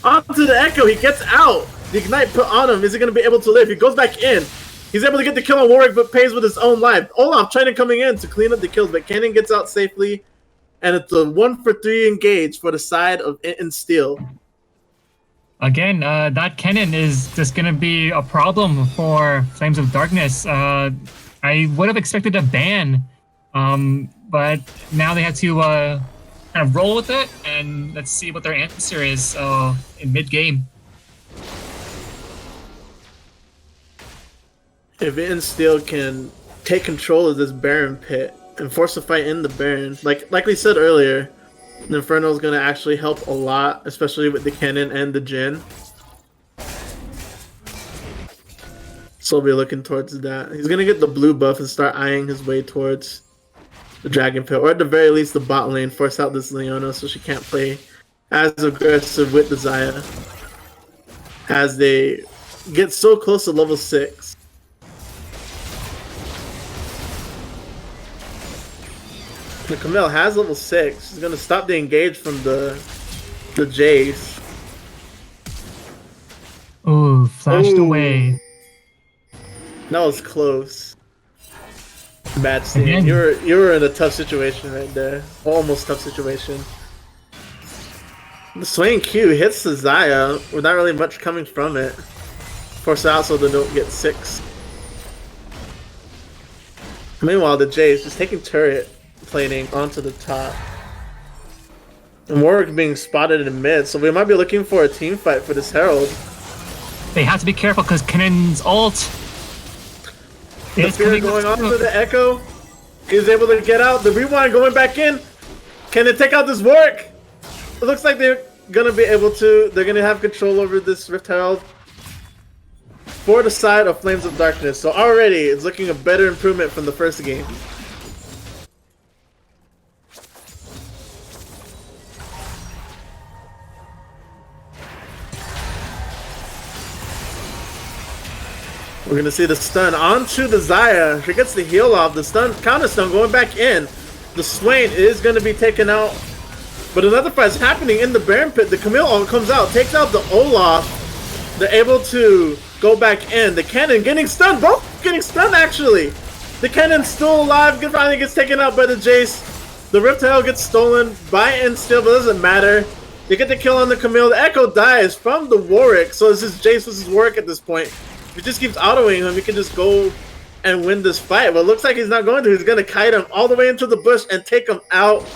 Onto the Echo, he gets out. The Ignite put on him. Is he going to be able to live? He goes back in. He's able to get the kill on Warwick, but pays with his own life. Olaf trying to coming in to clean up the kills, but Cannon gets out safely. And it's a 1-for-3 engage for the side of Int Steel. Again, that Kennen is just going to be a problem for Flames of Darkness. I would have expected a ban, but now they had to kind of roll with it, and let's see what their answer is in mid-game. If Int Steel can take control of this Baron pit and force a fight in the Baron, like we said earlier, the Inferno is going to actually help a lot, especially with the Cannon and the Jhin. So we'll be looking towards that. He's going to get the blue buff and start eyeing his way towards the Dragon Pit, or at the very least the bot lane, force out this Leona so she can't play as aggressive with the Xayah as they get so close to level 6. The Camille has level 6. She's gonna stop the engage from the Jace. Ooh, flashed away. That was close. Bad scene. You were in a tough situation right there. Almost tough situation. The Swain Q hits the Xayah with not really much coming from it. Force out so they don't get 6. Meanwhile, the Jace is taking turret plating onto the top. And Warwick being spotted in mid, so we might be looking for a team fight for this Herald. They have to be careful because Kenan's ult is going on to the Echo. He's able to get out. The rewind going back in. Can they take out this Warwick? It looks like they're gonna be able to. They're gonna have control over this Rift Herald for the side of Flames of Darkness. So already it's looking a better improvement from the first game. We're gonna see the stun onto the Xayah. She gets the heal off. The stun, counter stun going back in. The Swain is gonna be taken out. But another fight is happening in the Baron pit. The Camille comes out, takes out the Olaf. They're able to go back in. The Cannon getting stunned. Both getting stunned actually. The Cannon's still alive. Good finally gets taken out by the Jace. The Rift Herald gets stolen by Int Steel, but it doesn't matter. They get the kill on the Camille. The Echo dies from the Warwick. So this is Jace versus Warwick at this point. If he just keeps autoing him, he can just go and win this fight. But it looks like he's not going to. He's going to kite him all the way into the bush and take him out.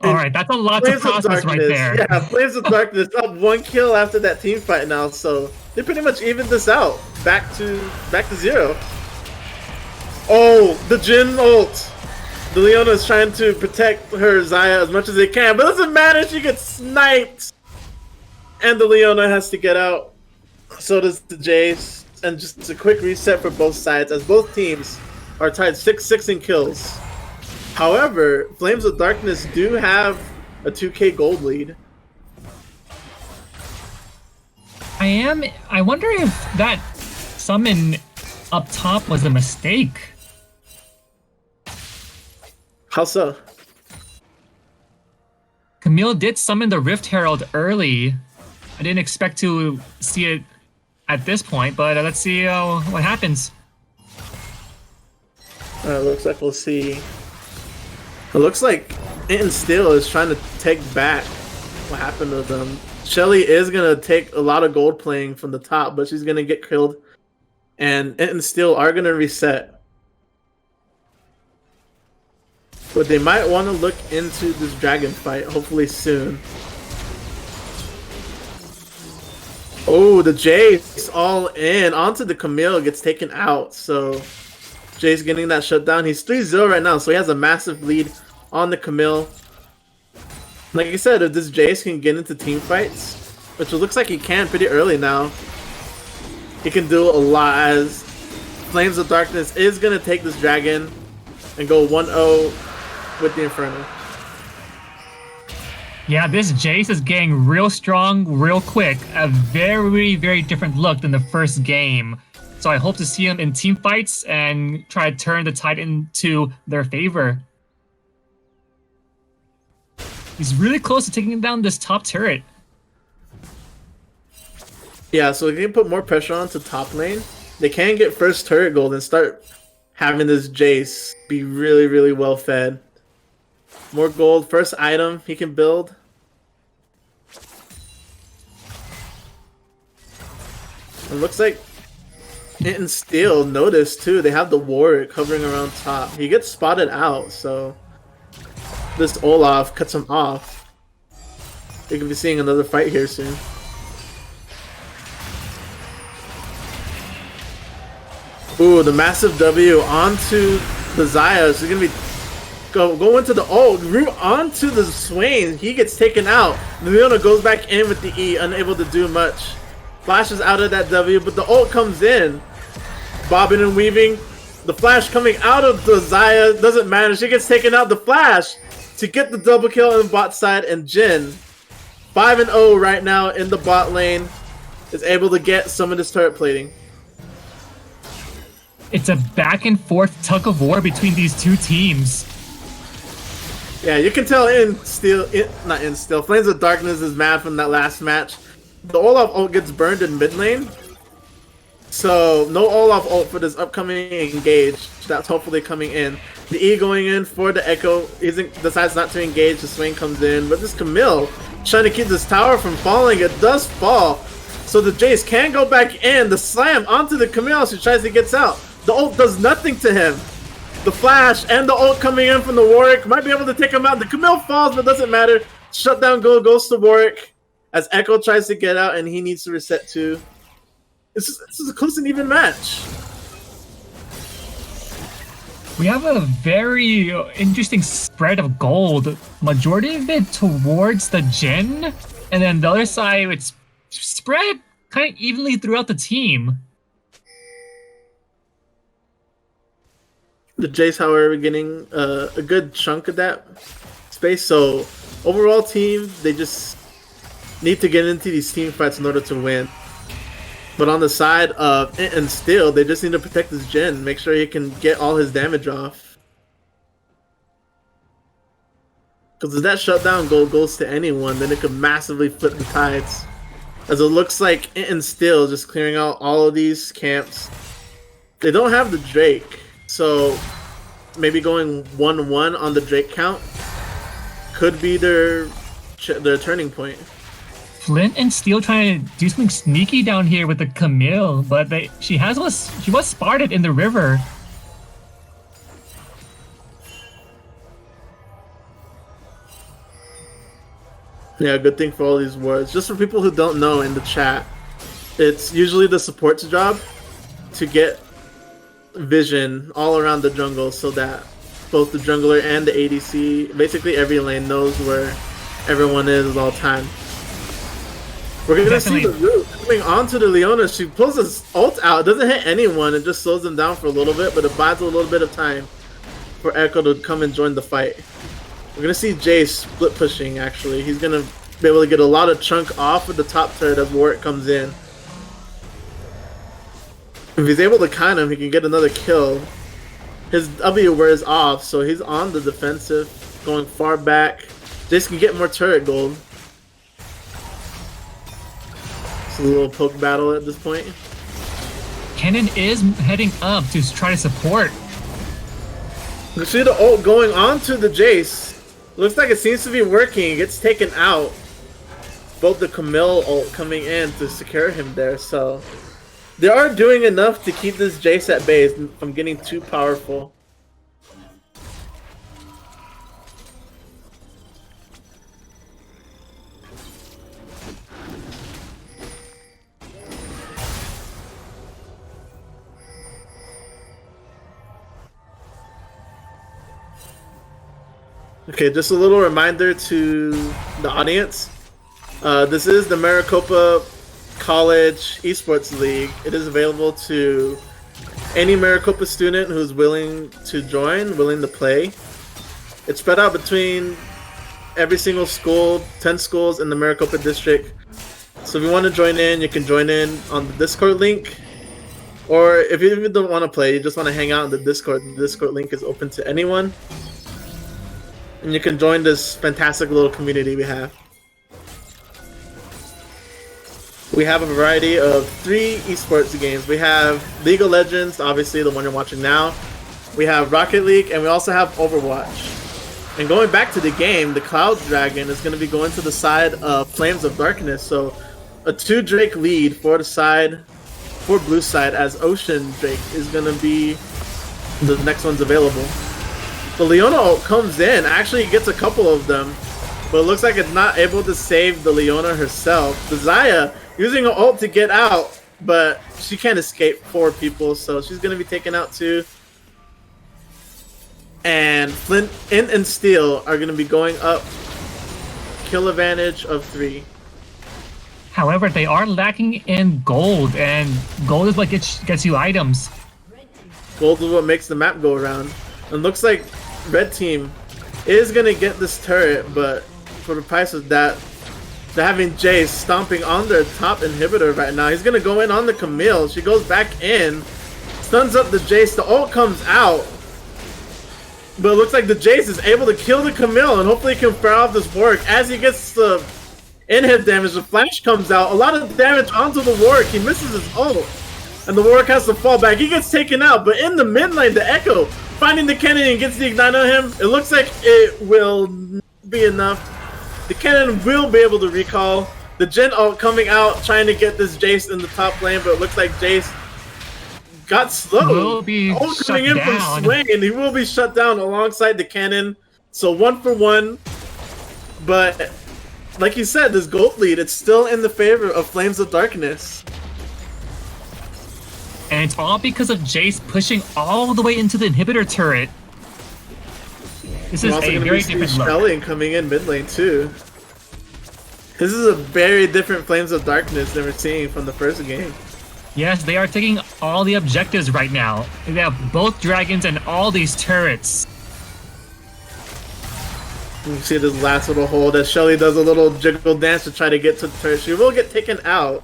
Alright, that's a lot to process right there. Yeah, Flames of Darkness up 1 kill after that team fight now. So they pretty much evened this out. Back to 0. Oh, the Jhin ult. The Leona is trying to protect her Xayah as much as they can. But it doesn't matter. She gets sniped. And the Leona has to get out. So does the Jace, and just a quick reset for both sides as both teams are tied 6-6 in kills. However, Flames of Darkness do have a 2k gold lead. I wonder if that summon up top was a mistake. How so? Camille did summon the Rift Herald early. I didn't expect to see it at this point, but let's see what happens. Looks like we'll see. It looks like Int Steel is trying to take back what happened to them. Shelly is going to take a lot of gold playing from the top, but she's going to get killed. And Int Steel are going to reset. But they might want to look into this dragon fight, hopefully soon. Oh, the Jace all in. Onto the Camille, gets taken out. So Jace getting that shutdown. He's 3-0 right now, so he has a massive lead on the Camille. Like I said, if this Jace can get into team fights, which it looks like he can pretty early now, he can do a lot as Flames of Darkness is going to take this dragon and go 1-0 with the Inferno. Yeah, this Jace is getting real strong real quick. A very, very different look than the first game. So I hope to see him in team fights and try to turn the tide into their favor. He's really close to taking down this top turret. Yeah, so they can put more pressure on to top lane. They can get first turret gold and start having this Jace be really, really well fed. More gold, first item he can build. It looks like Int and Steel noticed too. They have the Warwick hovering around top. He gets spotted out, so this Olaf cuts him off. We could be seeing another fight here soon. Ooh, the massive W onto the Xayah. So he's gonna be go into the root onto the Swain. He gets taken out. Leona goes back in with the E, unable to do much. Flashes out of that W, but the ult comes in. Bobbing and weaving. The flash coming out of the Xayah doesn't matter. She gets taken out. The flash to get the double kill on the bot side, and Jhin 5-0 right now in the bot lane is able to get some of this turret plating. It's a back and forth tug of war between these two teams. Yeah, you can tell Flames of Darkness is mad from that last match. The Olaf ult gets burned in mid lane. So no Olaf ult for this upcoming engage. That's hopefully coming in. The E going in for the Echo. He decides not to engage. The Swain comes in. But this Camille trying to keep this tower from falling. It does fall. So the Jace can go back in. The slam onto the Camille. She tries to get out. The ult does nothing to him. The flash and the ult coming in from the Warwick might be able to take him out. The Camille falls, but doesn't matter. Shutdown goes to Warwick as Echo tries to get out, and he needs to reset too. This is a close and even match. We have a very interesting spread of gold. Majority of it towards the Jhin, and then the other side it's spread kind of evenly throughout the team. The Jace, however, getting a good chunk of that space. So overall team, they just need to get into these team fights in order to win. But on the side of Int and Steel, they just need to protect his Jhin, make sure he can get all his damage off. Because if that shutdown goal goes to anyone, then it could massively flip the tides. As it looks like Int and Steel just clearing out all of these camps. They don't have the Drake, so maybe going 1-1 on the Drake count could be their turning point. Flint and Steel trying to do something sneaky down here with the Camille, but she was spotted in the river. Yeah, good thing for all these words. Just for people who don't know in the chat, it's usually the support's job to get vision all around the jungle so that both the jungler and the ADC, basically every lane, knows where everyone is at all time. We're gonna see the root coming onto the Leona. She pulls this ult out, doesn't hit anyone, and just slows them down for a little bit, but it buys a little bit of time for Echo to come and join the fight. We're gonna see Jace split pushing, actually. He's gonna be able to get a lot of chunk off of the top turret as Warwick comes in. If he's able to count him, he can get another kill. His W wears off, so he's on the defensive, going far back. Jace can get more turret gold. It's a little poke battle at this point. Kennen is heading up to try to support. You see the ult going on to the Jace. Looks like it seems to be working. It gets taken out. Both the Camille ult coming in to secure him there, so they are doing enough to keep this Jace at bay from getting too powerful. Okay, just a little reminder to the audience. This is the Maricopa College Esports League. It is available to any Maricopa student who's willing to join, willing to play. It's spread out between every single school, 10 schools in the Maricopa district. So if you want to join in, you can join in on the Discord link. Or if you don't want to play, you just want to hang out in the Discord link is open to anyone. And you can join this fantastic little community we have. We have a variety of 3 esports games. We have League of Legends, obviously the one you're watching now. We have Rocket League, and we also have Overwatch. And going back to the game, the Cloud Dragon is going to be going to the side of Flames of Darkness. So a 2 Drake lead for blue side, as Ocean Drake is going to be the next one's available. The Leona ult comes in, actually gets a couple of them, but it looks like it's not able to save the Leona herself. The Xayah using an ult to get out, but she can't escape 4 people, so she's going to be taken out too. And Flint and Steel are going to be going up. Kill advantage of 3. However, they are lacking in gold, and gold is what gets you items. Gold is what makes the map go around. And looks like Red Team is going to get this turret, but for the price of that, they're having Jace stomping on their top inhibitor right now. He's going to go in on the Camille. She goes back in, stuns up the Jace. The ult comes out, but it looks like the Jace is able to kill the Camille and hopefully can fire off this Warwick. As he gets the in-hit damage, the flash comes out. A lot of damage onto the Warwick. He misses his ult, and the Warwick has to fall back. He gets taken out, but in the mid lane, the Echo finding the cannon and gets the ignite on him. It looks like it will be enough. The cannon will be able to recall. The Jhin ult coming out, trying to get this Jace in the top lane, but it looks like Jace got slow. Will be ult coming shut in from down. Swain. He will be shut down alongside the cannon. So 1 for 1. But like you said, this gold lead, it's still in the favor of Flames of Darkness. And it's all because of Jace pushing all the way into the inhibitor turret. This is a very different look. Shelling coming in mid lane too. This is a very different Flames of Darkness than we're seeing from the first game. Yes, they are taking all the objectives right now. They have both dragons and all these turrets. You see this last little hold as Shelly does a little jiggle dance to try to get to the turret. She will get taken out,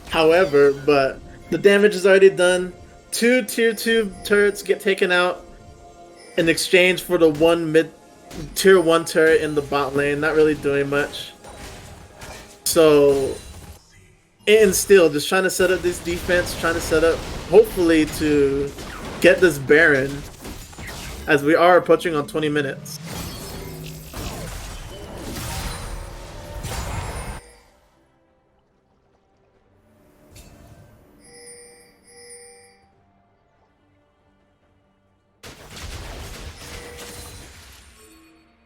however, but the damage is already done. 2 tier 2 turrets get taken out in exchange for the 1 tier 1 turret in the bot lane. Not really doing much. So, and still just trying to set up this defense, trying to set up hopefully to get this Baron, as we are approaching on 20 minutes.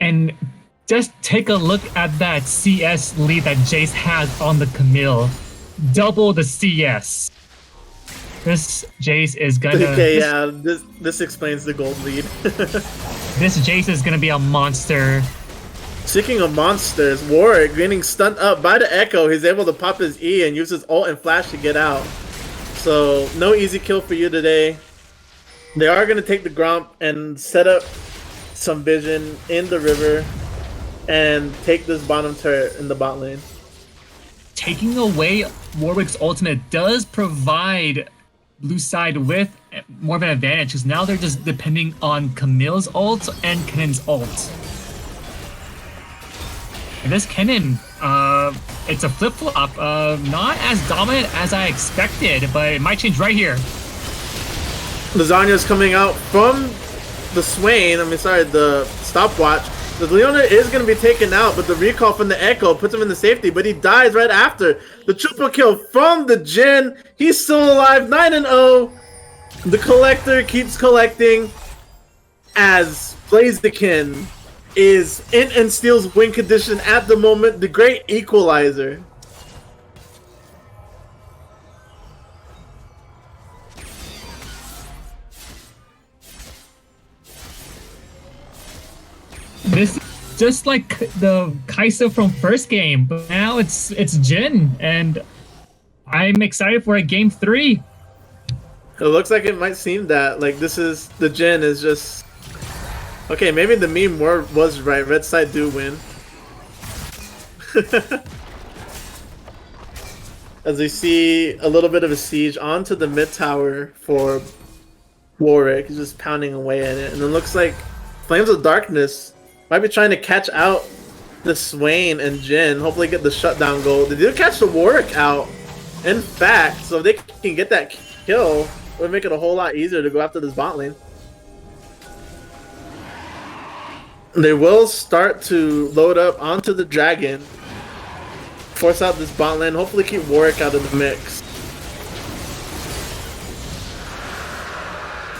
And just take a look at that CS lead that Jace has on the Camille. Double the CS. This Jace is gonna... Okay, yeah, this explains the gold lead. This Jace is gonna be a monster. Speaking of monsters, Warwick getting stunned up by the Echo. He's able to pop his E and use his ult and flash to get out. So, no easy kill for you today. They are going to take the Gromp and set up some vision in the river and take this bottom turret in the bot lane. Taking away Warwick's ultimate does provide blue side with more of an advantage, because now they're just depending on Camille's ult and Kennen's ult. And this Kennen, it's a flip-flop, not as dominant as I expected, but it might change right here. Lasagna's coming out from the Swain, the stopwatch. The Leona is going to be taken out, but the recall from the Echo puts him in the safety, but he dies right after. The triple kill from the Jhin. He's still alive, 9-0. The Collector keeps collecting as Blaziken is in and Steel's win condition at the moment, the great equalizer. This just like the Kai'Sa from first game, but now it's Jin, and I'm excited for a game 3. It looks like it might seem that like this is the Jin is just okay. Maybe the meme was right. Red side do win. As we see a little bit of a siege onto the mid tower for Warwick, he's just pounding away at it, and it looks like Flames of Darkness might be trying to catch out the Swain and Jin. Hopefully, get the shutdown goal. They do catch the Warwick out. In fact, so if they can get that kill, it would make it a whole lot easier to go after this bot lane. They will start to load up onto the dragon, force out this bot lane, hopefully keep Warwick out of the mix.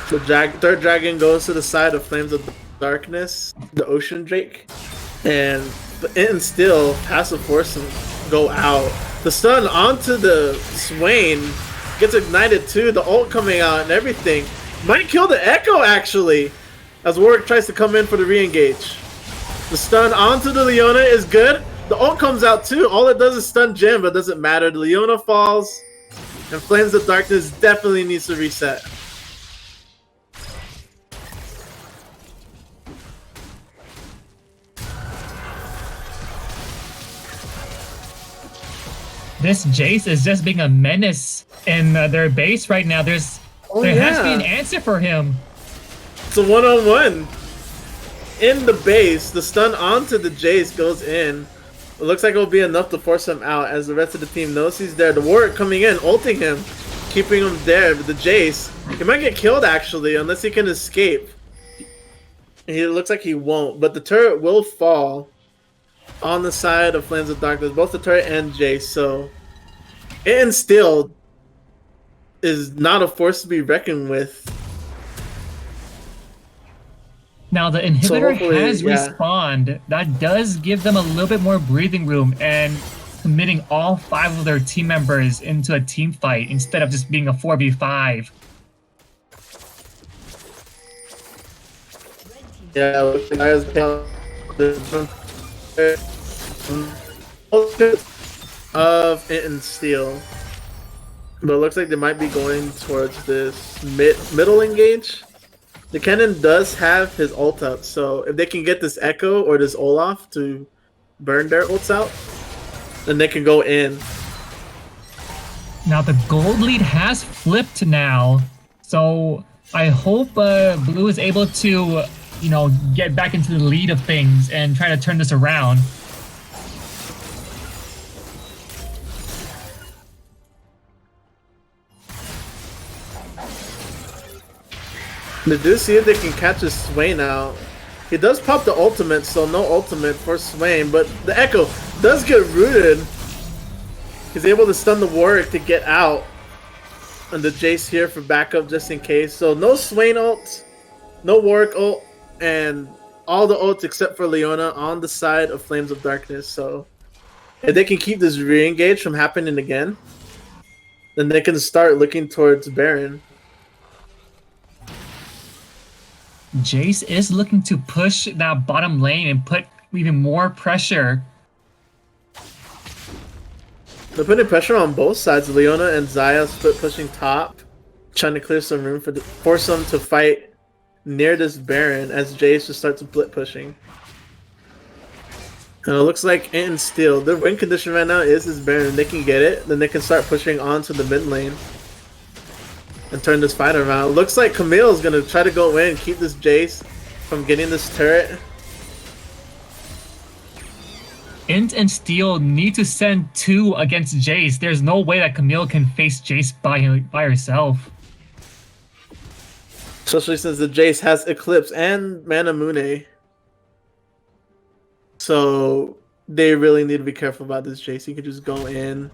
The third dragon goes to the side of Flames of Darkness, the Ocean Drake, and still passive force him go out. The stun onto the Swain gets ignited too, the ult coming out and everything. Might kill the Echo actually, as Warwick tries to come in for the re-engage. The stun onto the Leona is good. The ult comes out too. All it does is stun Jin, but it doesn't matter. The Leona falls, and Flames of Darkness definitely needs to reset. This Jace is just being a menace in their base right now. There has to be an answer for him. It's a one-on-one. In the base, the stun onto the Jace goes in. It looks like it'll be enough to force him out as the rest of the team knows he's there. The Warwick coming in, ulting him, keeping him there. But the Jace, he might get killed actually, unless he can escape. It looks like he won't, but the turret will fall on the side of Flames of Darkness, both the turret and Jace. So, and still is not a force to be reckoned with. Now the inhibitor has respawned. That does give them a little bit more breathing room and committing all 5 of their team members into a team fight instead of just being a 4v5. Yeah, of it and steel, but it looks like they might be going towards this middle engage. The Kennen does have his ult up, so if they can get this Echo or this Olaf to burn their ults out, then they can go in. Now the gold lead has flipped now, so I hope Blue is able to, you know, get back into the lead of things and try to turn this around. They do see if they can catch his Swain out. He does pop the ultimate, so no ultimate for Swain, but the Echo does get rooted. He's able to stun the Warwick to get out. And the Jace here for backup just in case. So no Swain ult, no Warwick ult, and all the ults except for Leona on the side of Flames of Darkness. So if they can keep this re-engage from happening again, then they can start looking towards Baron. Jace is looking to push that bottom lane and put even more pressure. They're putting pressure on both sides. Leona and Xayah split pushing top, trying to clear some room for force them to fight near this Baron as Jace just starts split pushing. And it looks like in Steel, their win condition right now is this Baron. They can get it, then they can start pushing onto the mid lane and turn this fight around. It looks like Camille is going to try to go in and keep this Jace from getting this turret. Int and Steel need to send 2 against Jace. There's no way that Camille can face Jace by herself. Especially since the Jace has Eclipse and Manamune. So they really need to be careful about this Jace. He could just go in.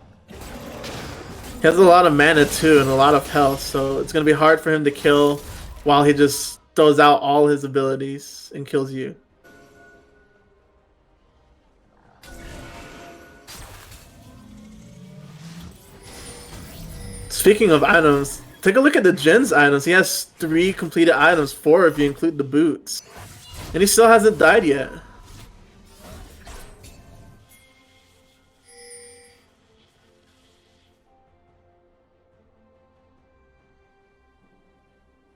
He has a lot of mana too and a lot of health, so it's going to be hard for him to kill while he just throws out all his abilities and kills you. Speaking of items, take a look at the Jin's items. He has 3 completed items, 4 if you include the boots. And he still hasn't died yet.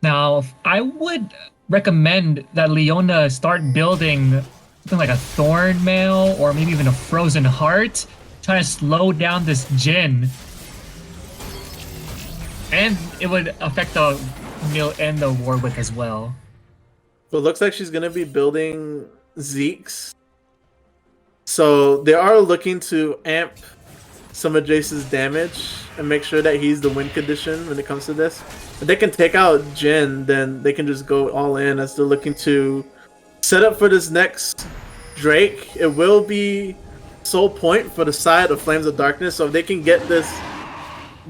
Now, I would recommend that Leona start building something like a Thorn Mail or maybe even a Frozen Heart, trying to slow down this Jhin. And it would affect the Mill and the Warwick as well. Well, it looks like she's going to be building Zeke's. So they are looking to amp some of Jace's damage and make sure that he's the win condition when it comes to this. If they can take out Jhin, then they can just go all in as they're looking to set up for this next Drake. It will be Soul Point for the side of Flames of Darkness. So if they can get this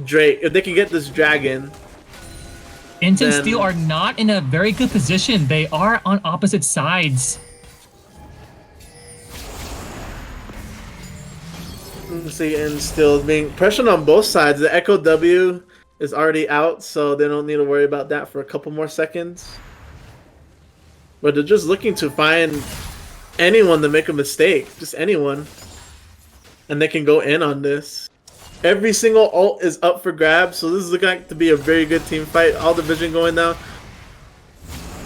Drake, if they can get this dragon, Int and Steel are not in a very good position. They are on opposite sides. See, and still being pressured on both sides. The Echo W is already out, so they don't need to worry about that for a couple more seconds. But they're just looking to find anyone to make a mistake, just anyone, and they can go in on this. Every single ult is up for grabs, so this is looking like to be a very good team fight. All the vision going down.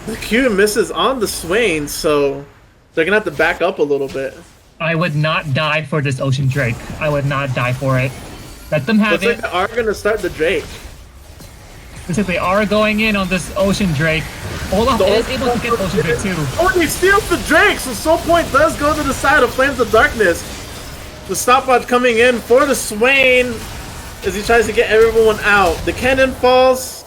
The Q misses on the Swain, so they're gonna have to back up a little bit. I would not die for this Ocean Drake. I would not die for it. Let them have Looks it. like they are gonna start the Drake. Looks like they are going in on this Ocean Drake. Olaf is able to get Ocean Drake too. Oh, he steals the Drake, so Soul Point does go to the side of Flames of Darkness. The stopwatch coming in for the Swain as he tries to get everyone out. The cannon falls,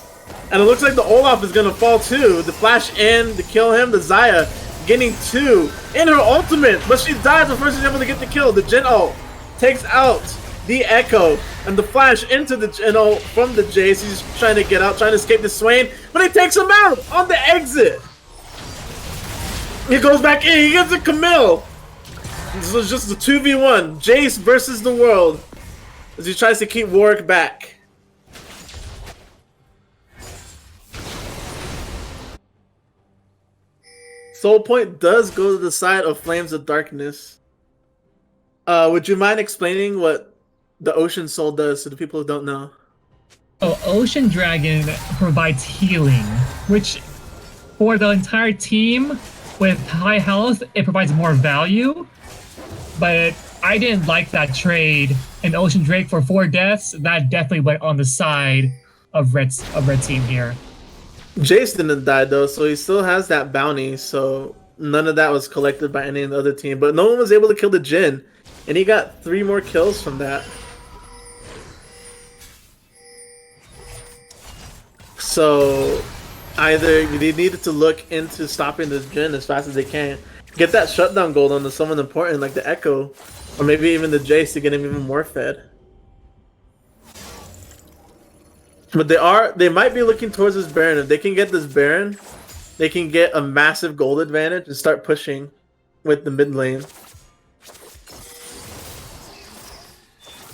and it looks like the Olaf is gonna fall too. The flash in to kill him. The Xayah getting 2 in her ultimate, but she dies before she's able to get the kill. The Jhin ult takes out the Echo, and the flash into the Jhin ult from the Jace. He's trying to get out, trying to escape the Swain, but he takes him out on the exit. He goes back in, he gets a Camille. This was just a 2v1, Jace versus the world, as he tries to keep Warwick back. Soul Point does go to the side of Flames of Darkness. Would you mind explaining what the Ocean Soul does to the people who don't know? Oh, Ocean Dragon provides healing, which for the entire team with high health, it provides more value. But I didn't like that trade. And Ocean Drake for 4 deaths, that definitely went on the side of red team here. Jace didn't die though, so he still has that bounty, so none of that was collected by any of the other team. But no one was able to kill the Jhin, and he got 3 more kills from that. So either they needed to look into stopping this Jhin as fast as they can, get that shutdown gold on to someone important like the Echo, or maybe even the Jace to get him even more fed. But they might be looking towards this Baron. If they can get this Baron, they can get a massive gold advantage and start pushing with the mid lane.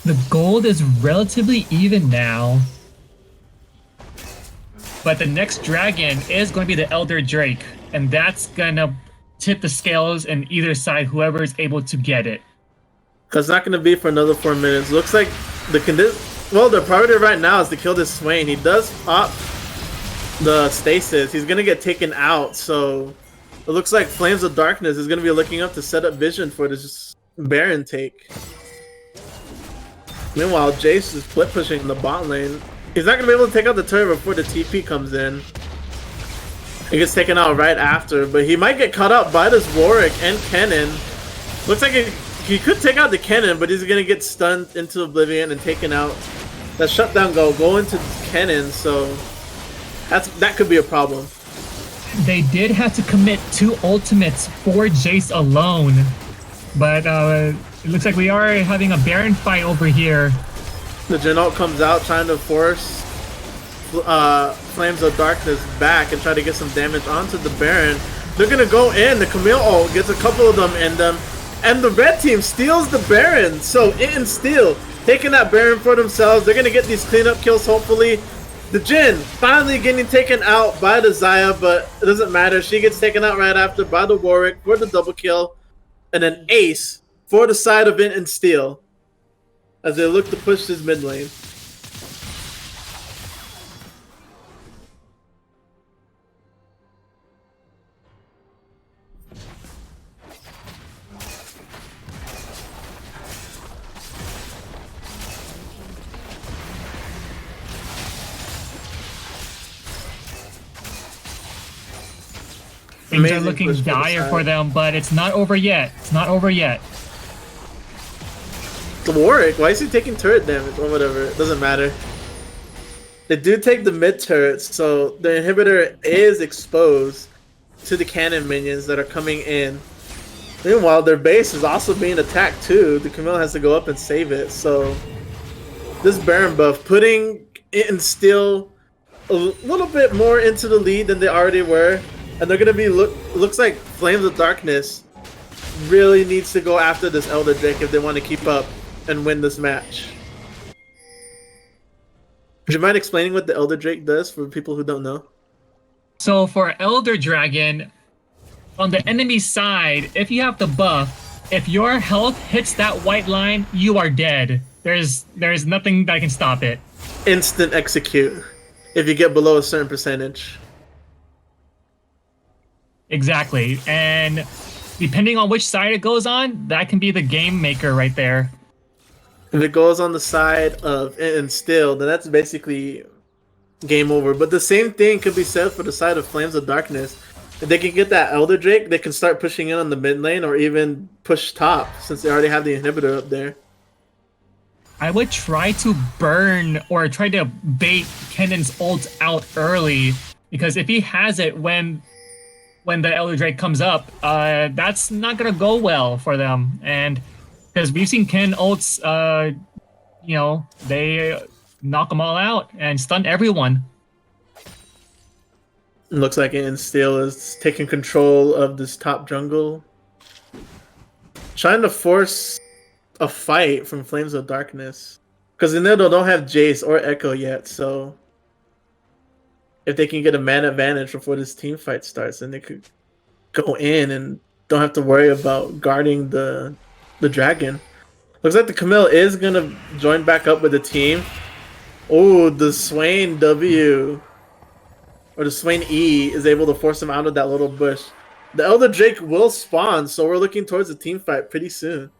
The gold is relatively even now. But the next dragon is going to be the Elder Drake. And that's going to tip the scales in either side, whoever is able to get it. That's not going to be for another 4 minutes. Looks like the priority right now is to kill this Swain. He does pop the stasis. He's going to get taken out. So it looks like Flames of Darkness is going to be looking up to set up vision for this Baron take. Meanwhile, Jace is split pushing in the bot lane. He's not going to be able to take out the turret before the TP comes in. He gets taken out right after, but he might get caught up by this Warwick and Kennen. Looks like he could take out the Kennen, but he's going to get stunned into oblivion and taken out. That shutdown go into Kennen, so that could be a problem. They did have to commit 2 ultimates for Jace alone, but it looks like we are having a Baron fight over here. The Jhin ult comes out trying to force Flames of Darkness back and try to get some damage onto the Baron. They're going to go in. The Camille ult gets a couple of them in them. And the red team steals the Baron. So It and Steel taking that Baron for themselves. They're going to get these cleanup kills hopefully. The Jhin finally getting taken out by the Xayah, but it doesn't matter. She gets taken out right after by the Warwick for the double kill. And an ace for the side of It and Steel as they look to push this mid lane. Things are Amazing looking push for the dire for side. them, but it's not over yet. It's not over yet. The Warwick, why is he taking turret damage or whatever? It doesn't matter. They do take the mid turrets, so the inhibitor is exposed to the cannon minions that are coming in. Meanwhile, their base is also being attacked too. The Camille has to go up and save it. So this Baron buff putting it in still a little bit more into the lead than they already were, and they're gonna be looks like Flames of Darkness really needs to go after this Elder Drake if they want to keep up and win this match. Would you mind explaining what the Elder Drake does for people who don't know? So for Elder Dragon, on the enemy side, if you have the buff, if your health hits that white line, you are dead. There's nothing that can stop it. Instant execute if you get below a certain percentage. Exactly. And depending on which side it goes on, that can be the game maker right there. If it goes on the side of Instill, then that's basically game over. But the same thing could be said for the side of Flames of Darkness. If they can get that Elder Drake, they can start pushing in on the mid lane or even push top since they already have the inhibitor up there. I would try to burn or try to bait Kenan's ult out early, because if he has it when the Elder Drake comes up, that's not gonna go well for them. And because we've seen Ken ults, they knock them all out and stun everyone. It looks like Instill is taking control of this top jungle, trying to force a fight from Flames of Darkness, because they don't have Jace or Echo yet. So if they can get a man advantage before this team fight starts, then they could go in and don't have to worry about guarding the dragon. Looks like the Camille is gonna join back up with the team. Oh, the Swain W or the Swain E is able to force him out of that little bush. The Elder Drake will spawn, so we're looking towards a team fight pretty soon.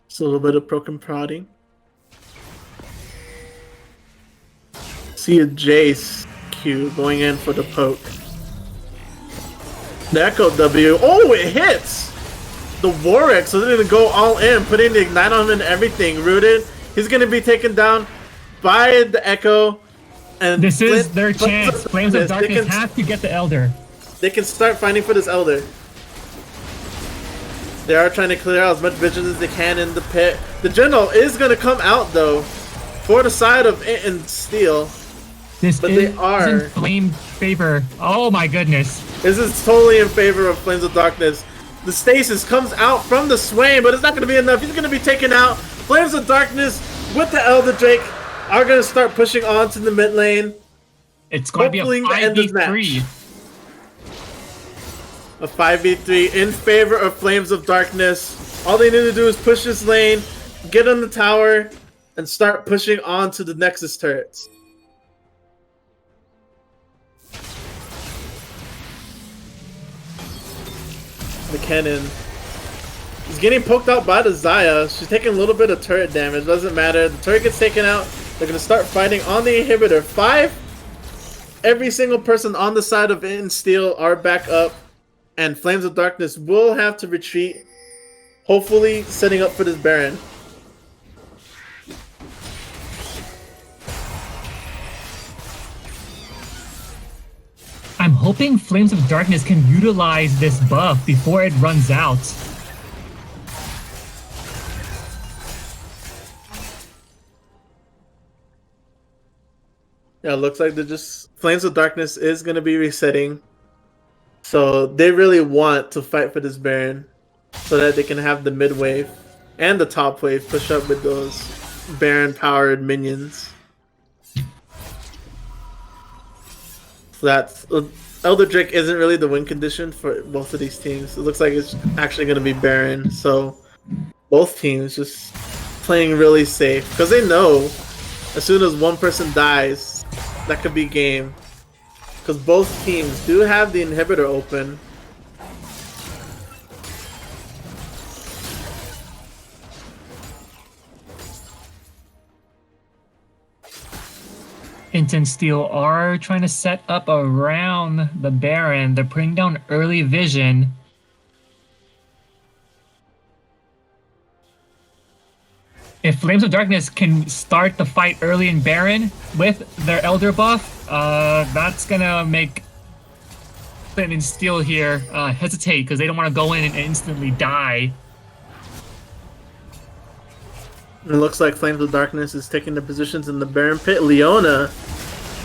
Just a little bit of broken prodding. See a Jace Q going in for the poke. The Echo W. Oh, it hits! The Warwick, so they're gonna go all in, putting the Ignite on him and everything. Rooted. He's gonna be taken down by the Echo. And This is their chance. Flames of Darkness They can, have to get the Elder. they can start fighting for this Elder. They are trying to clear out as much vision as they can in the pit. The General is going to come out, though, for the side of Instill. This But is they are. in Flame favor. Oh my goodness. This is totally in favor of Flames of Darkness. The stasis comes out from the Swain, but it's not going to be enough. He's going to be taken out. Flames of Darkness with the Elder Drake are going to start pushing on to the mid lane. It's going to be a Hopefully to end this 5v3. match. A 5v3 in favor of Flames of Darkness. All they need to do is push this lane, get on the tower, and start pushing on to the Nexus turrets. The cannon is getting poked out by the Xayah. She's taking a little bit of turret damage. Doesn't matter. The turret gets taken out. They're going to start fighting on the inhibitor. Every single person on the side of Instill are back up. And Flames of Darkness will have to retreat. Hopefully setting up for this Baron. I'm hoping Flames of Darkness can utilize this buff before it runs out. Yeah, it looks like they're just... Flames of Darkness is going to be resetting. So they really want to fight for this Baron so that they can have the mid wave and the top wave push up with those Baron powered minions. So that's Elder Drake isn't really the win condition for both of these teams. It looks like it's actually going to be Baron. So both teams just playing really safe because they know as soon as one person dies, that could be game. Because both teams do have the inhibitor open. Inten Steel are trying to set up around the Baron. They're putting down early vision. If Flames of Darkness can start the fight early in Baron with their Elder buff, that's gonna make Flint and Steel here hesitate because they don't want to go in and instantly die. It looks like Flames of Darkness is taking the positions in the Baron pit. Leona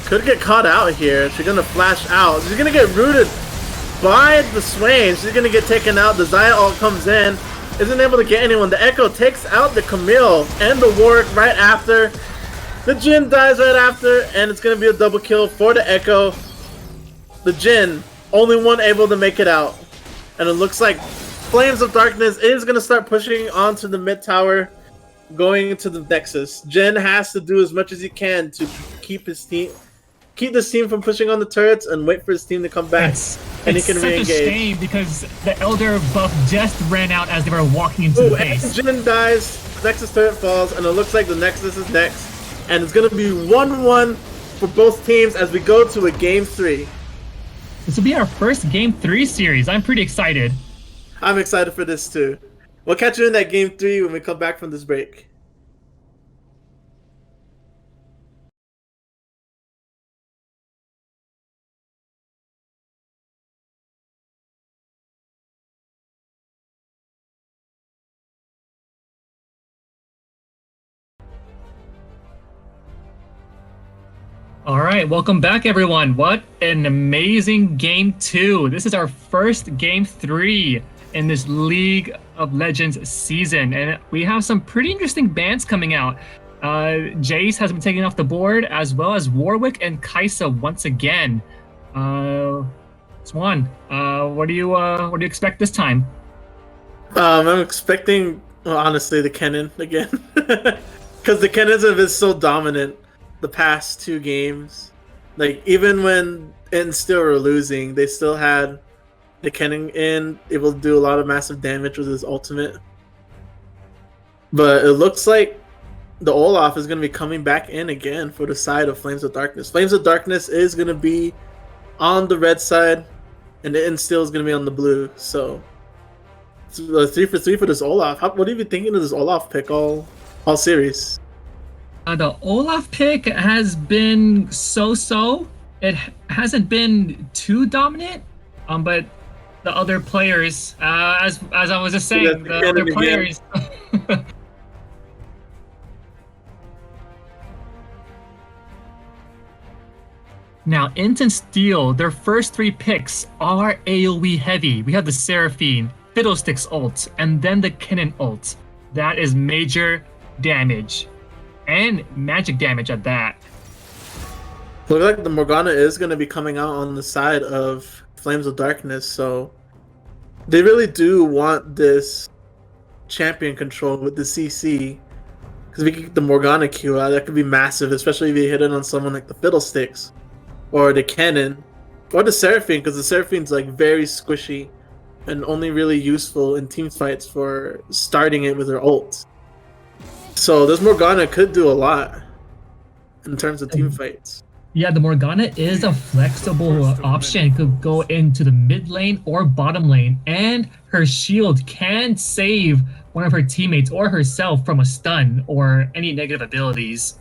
could get caught out here. She's gonna flash out. She's gonna get rooted by the Swain. She's gonna get taken out. The Xayah ult comes in. Isn't able to get anyone. The Echo takes out the Camille and the Warwick right after. The Jhin dies right after, and it's gonna be a double kill for the Echo. The Jhin, only one able to make it out. And it looks like Flames of Darkness is gonna start pushing onto the mid tower, going into the Nexus. Jhin has to do as much as he can to keep his team, keep this team from pushing on the turrets, and wait for his team to come back. And he can re-engage. It's such a shame because the Elder buff just ran out as they were walking into the base. Jhin dies, the Nexus turret falls, and it looks like the Nexus is next. And it's going to be 1-1 for both teams as we go to a Game 3. This will be our first Game 3 series. I'm pretty excited. I'm excited for this too. We'll catch you in that Game 3 when we come back from this break. All right, welcome back, everyone. What an amazing Game 2. This is our first Game 3 in this League of Legends season, and we have some pretty interesting bans coming out. Jace has been taken off the board, as well as Warwick and Kai'Sa once again. Swan, what do you expect this time? I'm expecting, well, honestly, the Kennen again, because the Kennens have been so dominant the past 2 games. Like, even when Still were losing, they still had the Kennen in, able to do a lot of massive damage with his ultimate. But it looks like the Olaf is going to be coming back in again for the side of Flames of Darkness. Flames of Darkness is going to be on the red side, and the Still is going to be on the blue. So it's 3 for 3 for this Olaf. What have you been thinking of this Olaf pick all series? The Olaf pick has been so-so. It hasn't been too dominant, but the other players, as I was just saying, the other players. Now, Inten Steel, their first 3 picks are AoE heavy. We have the Seraphine, Fiddlesticks ult, and then the Kennen ult. That is major damage. And magic damage at that. Looks like the Morgana is going to be coming out on the side of Flames of Darkness, so they really do want this champion control with the CC. Because if we get the Morgana Q out, that could be massive, especially if you hit it on someone like the Fiddlesticks, or the Kennen, or the Seraphine, because the Seraphine's like very squishy and only really useful in team fights for starting it with her ult. So this Morgana could do a lot in terms of team fights. Yeah, the Morgana is a flexible option. It could go into the mid lane or bottom lane, and her shield can save one of her teammates or herself from a stun or any negative abilities.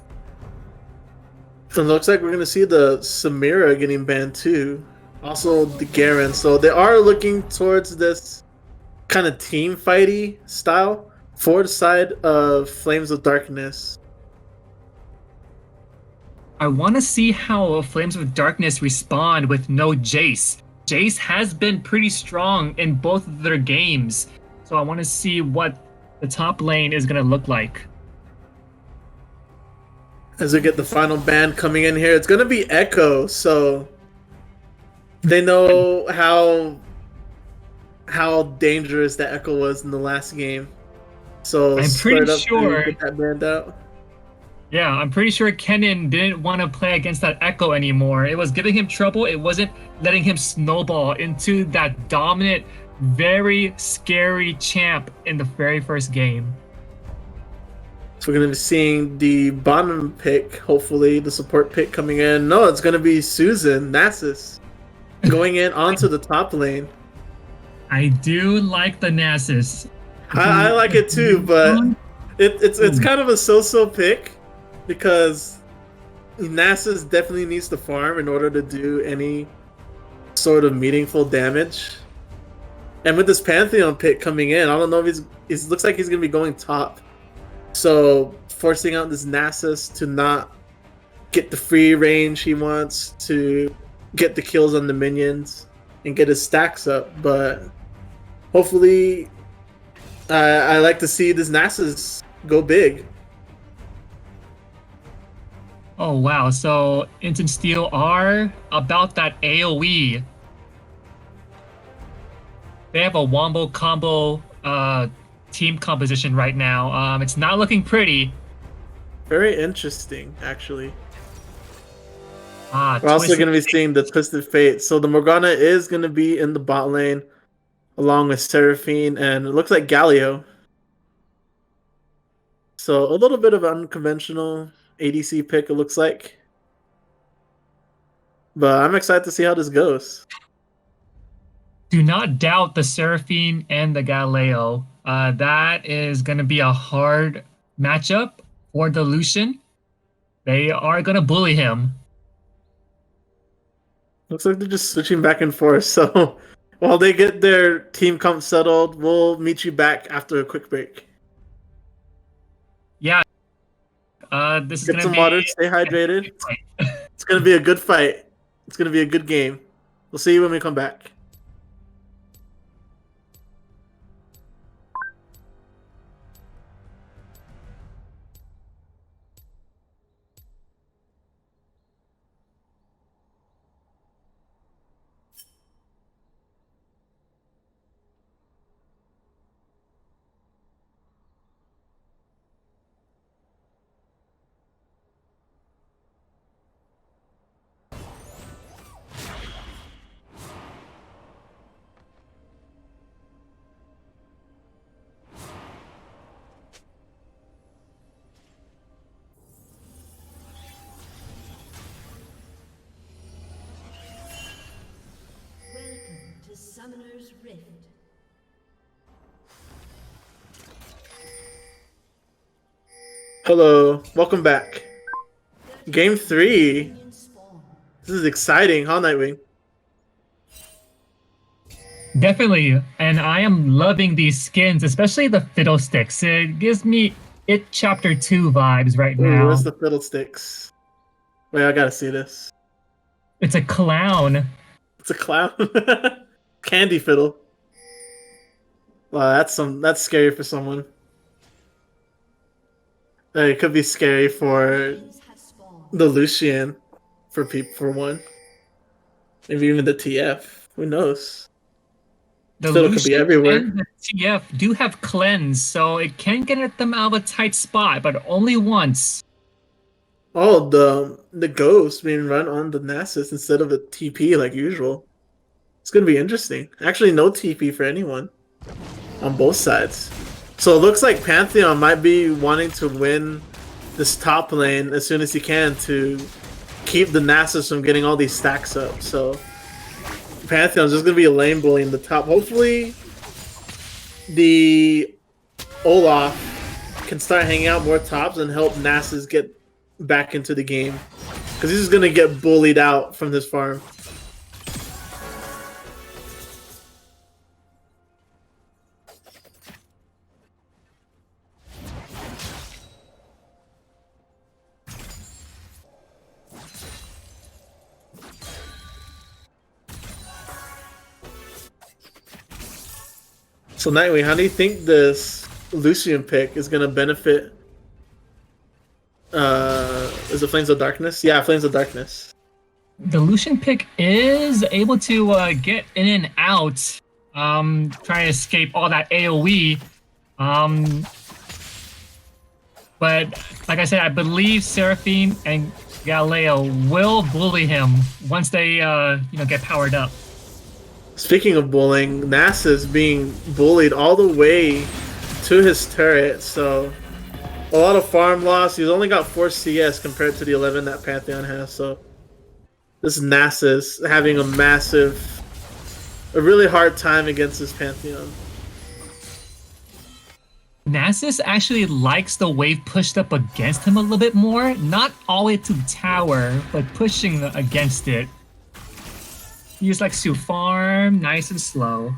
It looks like we're going to see the Samira getting banned too. Also the Garen. So they are looking towards this kind of team fighty style for the side of Flames of Darkness. I want to see how Flames of Darkness respond with no Jace. Jace has been pretty strong in both of their games, so I want to see what the top lane is going to look like. As we get the final ban coming in here, it's going to be Echo, so they know how dangerous that Echo was in the last game. So I'm pretty sure get that banned out. Yeah, I'm pretty sure Kennen didn't want to play against that Echo anymore. It was giving him trouble. It wasn't letting him snowball into that dominant, very scary champ in the very first game. So we're going to be seeing the bottom pick, hopefully, the support pick coming in. No, it's going to be Susan, Nasus, going in onto the top lane. I do like the Nasus. I like it too, but it's kind of a so-so pick because Nasus definitely needs to farm in order to do any sort of meaningful damage. And with this Pantheon pick coming in, I don't know if it looks like he's going to be going top. So forcing out this Nasus to not get the free range he wants, to get the kills on the minions and get his stacks up. But hopefully, I like to see this Nasus go big. Oh wow, so Instant Steel are about that AoE. They have a wombo combo team composition right now. It's not looking pretty. Very interesting, actually. We're also Twisted going to be seeing the Twisted Fate. So the Morgana is going to be in the bot lane along with Seraphine, and it looks like Galio. So a little bit of unconventional ADC pick, it looks like. But I'm excited to see how this goes. Do not doubt the Seraphine and the Galileo. That is going to be a hard matchup for the Lucian. They are going to bully him. Looks like they're just switching back and forth. So while they get their team comp settled, we'll meet you back after a quick break. Yeah. This is Get going to some be... water, stay hydrated. It's going to be a good fight. It's going to be a good game. We'll see you when we come back. Summoner's Rift. Hello, welcome back. Game 3. This is exciting, huh, Nightwing? Definitely, and I am loving these skins, especially the Fiddlesticks. It gives me It Chapter 2 vibes right now. Where's the Fiddlesticks? Wait, I gotta see this. It's a clown. It's a clown? Candy fiddle. Wow, that's scary for someone. It could be scary for the Lucian, for one. Maybe even the TF. Who knows? The Fiddle could be everywhere. And the TF do have cleanse, so it can get them out of a tight spot, but only once. Oh, the ghost being run on the Nasus instead of a TP like usual. It's gonna be interesting. Actually, no TP for anyone on both sides. So it looks like Pantheon might be wanting to win this top lane as soon as he can to keep the Nasus from getting all these stacks up. So Pantheon's just gonna be a lane bully in the top. Hopefully, the Olaf can start hanging out more tops and help Nasus get back into the game, because he's just gonna get bullied out from this farm. So Nightwing, how do you think this Lucian pick is gonna benefit? Is it Flames of Darkness? Yeah, Flames of Darkness. The Lucian pick is able to get in and out, trying to escape all that AoE. But like I said, I believe Seraphine and Galileo will bully him once they get powered up. Speaking of bullying, Nasus is being bullied all the way to his turret, so A lot of farm loss. He's only got 4 CS compared to the 11 that Pantheon has, so this Nasus having a really hard time against this Pantheon. Nasus actually likes the wave pushed up against him a little bit more. Not all the way to the tower, but pushing against it. He just likes to farm nice and slow.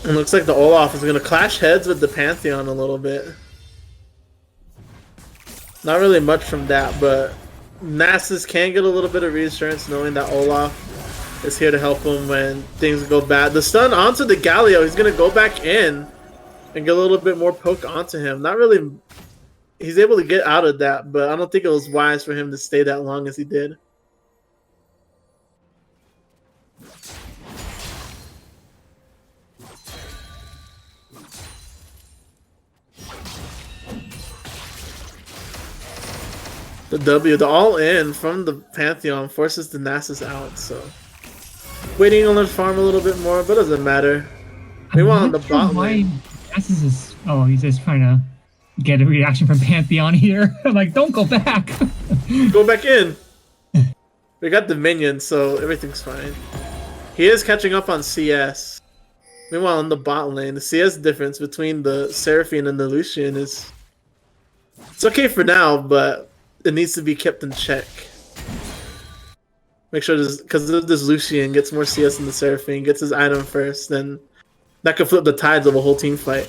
It looks like the Olaf is going to clash heads with the Pantheon a little bit. Not really much from that, but Nasus can get a little bit of reassurance knowing that Olaf is here to help him when things go bad. The stun onto the Galio, he's going to go back in and get a little bit more poke onto him. Not really... He's able to get out of that, but I don't think it was wise for him to stay that long as he did. The W, the all-in from the Pantheon forces the Nasus out, so... Waiting on the farm a little bit more, but doesn't matter. Meanwhile, on the bot lane... Nasus is... Oh, he's just trying to get a reaction from Pantheon here. I'm like, don't go back! Go back in! We got the minions, so everything's fine. He is catching up on CS. Meanwhile, on the bot lane, the CS difference between the Seraphine and the Lucian is... It's okay for now, but it needs to be kept in check. Make sure this, because if this Lucian gets more CS than the Seraphine, gets his item first, then that could flip the tides of a whole team fight.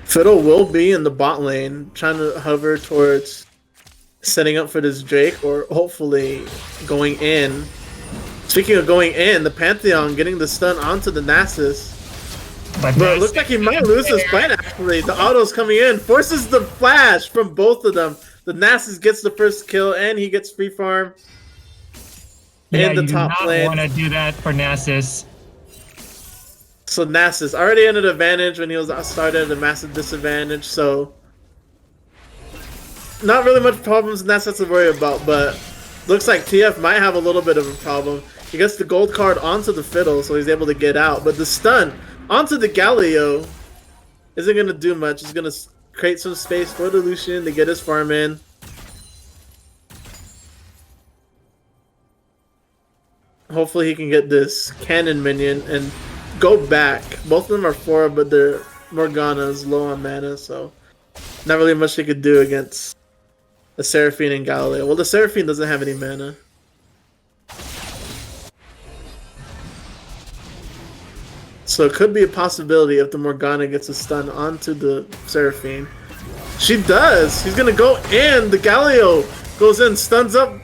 Fiddle will be in the bot lane, trying to hover towards setting up for this Drake, or hopefully going in. Speaking of going in, the Pantheon getting the stun onto the Nasus. But it looks like he might lose this fight actually. The auto's coming in, forces the flash from both of them. The Nasus gets the first kill and he gets free farm. Yeah, in the top lane. You do not want to do that for Nasus. So Nasus already at an advantage when he was started at a massive disadvantage, so not really much problems Nasus to worry about, but looks like TF might have a little bit of a problem. He gets the gold card onto the Fiddle, so he's able to get out, but the stun onto the Galio isn't going to do much. It's going to create some space for the Lucian to get his farm in. Hopefully he can get this cannon minion and go back. Both of them are 4, but their Morgana is low on mana, so not really much they could do against the Seraphine and Galileo. Well, the Seraphine doesn't have any mana. So it could be a possibility if the Morgana gets a stun onto the Seraphine. She does! He's gonna go in! The Galileo goes in, stuns up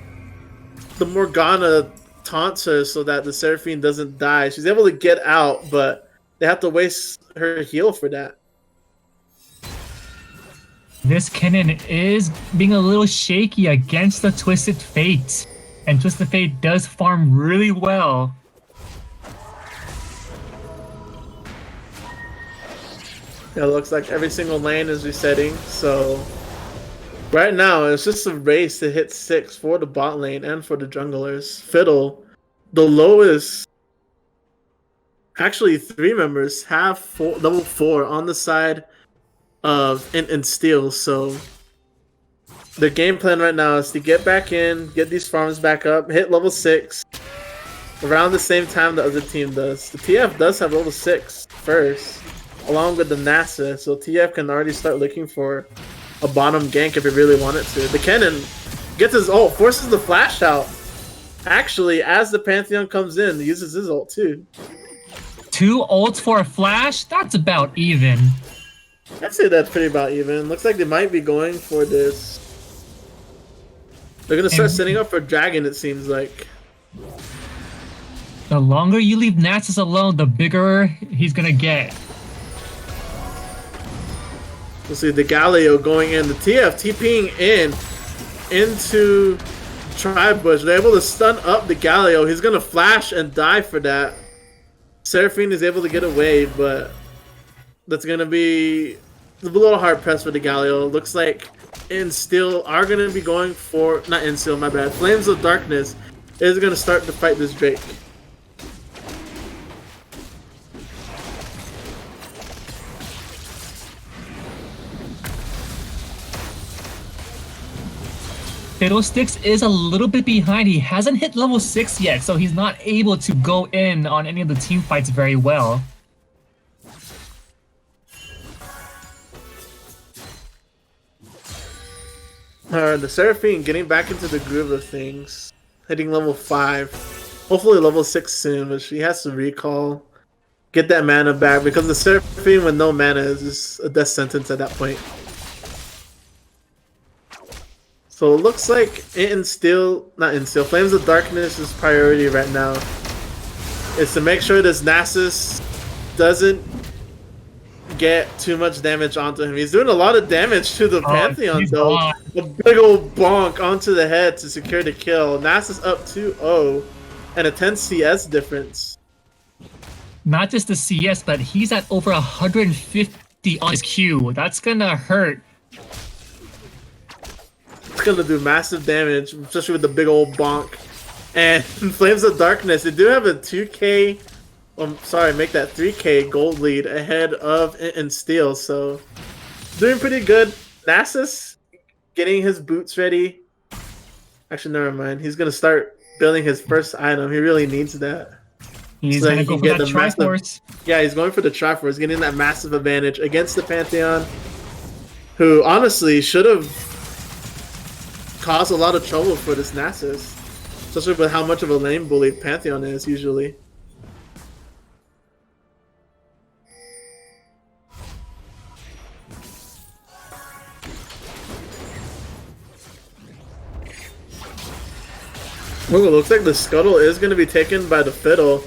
the Morgana, taunts her so that the Seraphine doesn't die. She's able to get out, but they have to waste her heal for that. This Kennen is being a little shaky against the Twisted Fate. And Twisted Fate does farm really well. Yeah, it looks like every single lane is resetting, so right now it's just a race to hit 6 for the bot lane and for the junglers. Fiddle, the lowest, actually 3 members have level 4 on the side of in steel, so the game plan right now is to get back in, get these farms back up, hit level 6 around the same time the other team does. The TF does have level 6 first, along with the NASA, so TF can already start looking for a bottom gank if it really wanted to. The Kennen gets his ult, forces the flash out. Actually, as the Pantheon comes in, he uses his ult too. 2 ults for a flash? That's about even. I'd say that's pretty about even. Looks like they might be going for this. They're going to start setting up for Dragon, it seems like. The longer you leave Nasus alone, the bigger he's going to get. We'll see the Galileo going in. The TF TPing into Tribush. They're able to stun up the Galileo. He's going to flash and die for that. Seraphine is able to get away, but that's going to be a little hard pressed for the Galio. Looks like Instill are going to be going for, not Instill, my bad. Flames of Darkness is going to start to fight this Drake. Fiddlesticks is a little bit behind. He hasn't hit level 6 yet, so he's not able to go in on any of the team fights very well. The Seraphine getting back into the groove of things. Hitting level 5. Hopefully level 6 soon, but she has to recall. Get that mana back, because the Seraphine with no mana is just a death sentence at that point. So it looks like Flames of Darkness' priority right now is to make sure this Nasus doesn't get too much damage onto him. He's doing a lot of damage to the Pantheon though. A big old bonk onto the head to secure the kill. Nasus up 2-0 and a 10 CS difference. Not just the CS, but he's at over 150 on his Q. That's gonna hurt. It's gonna do massive damage, especially with the big old bonk. And Flames of Darkness, they do have a 2k, make that 3k gold lead ahead of Instill, so doing pretty good. Nasus getting his boots ready. Actually, never mind. He's gonna start building his first item. He really needs that. He's gonna go for that Triforce. Yeah, he's going for the Triforce, getting that massive advantage against the Pantheon, who honestly should have caused a lot of trouble for this Nasus, especially with how much of a lane bully Pantheon is usually. Ooh, looks like the Scuttle is going to be taken by the Fiddle,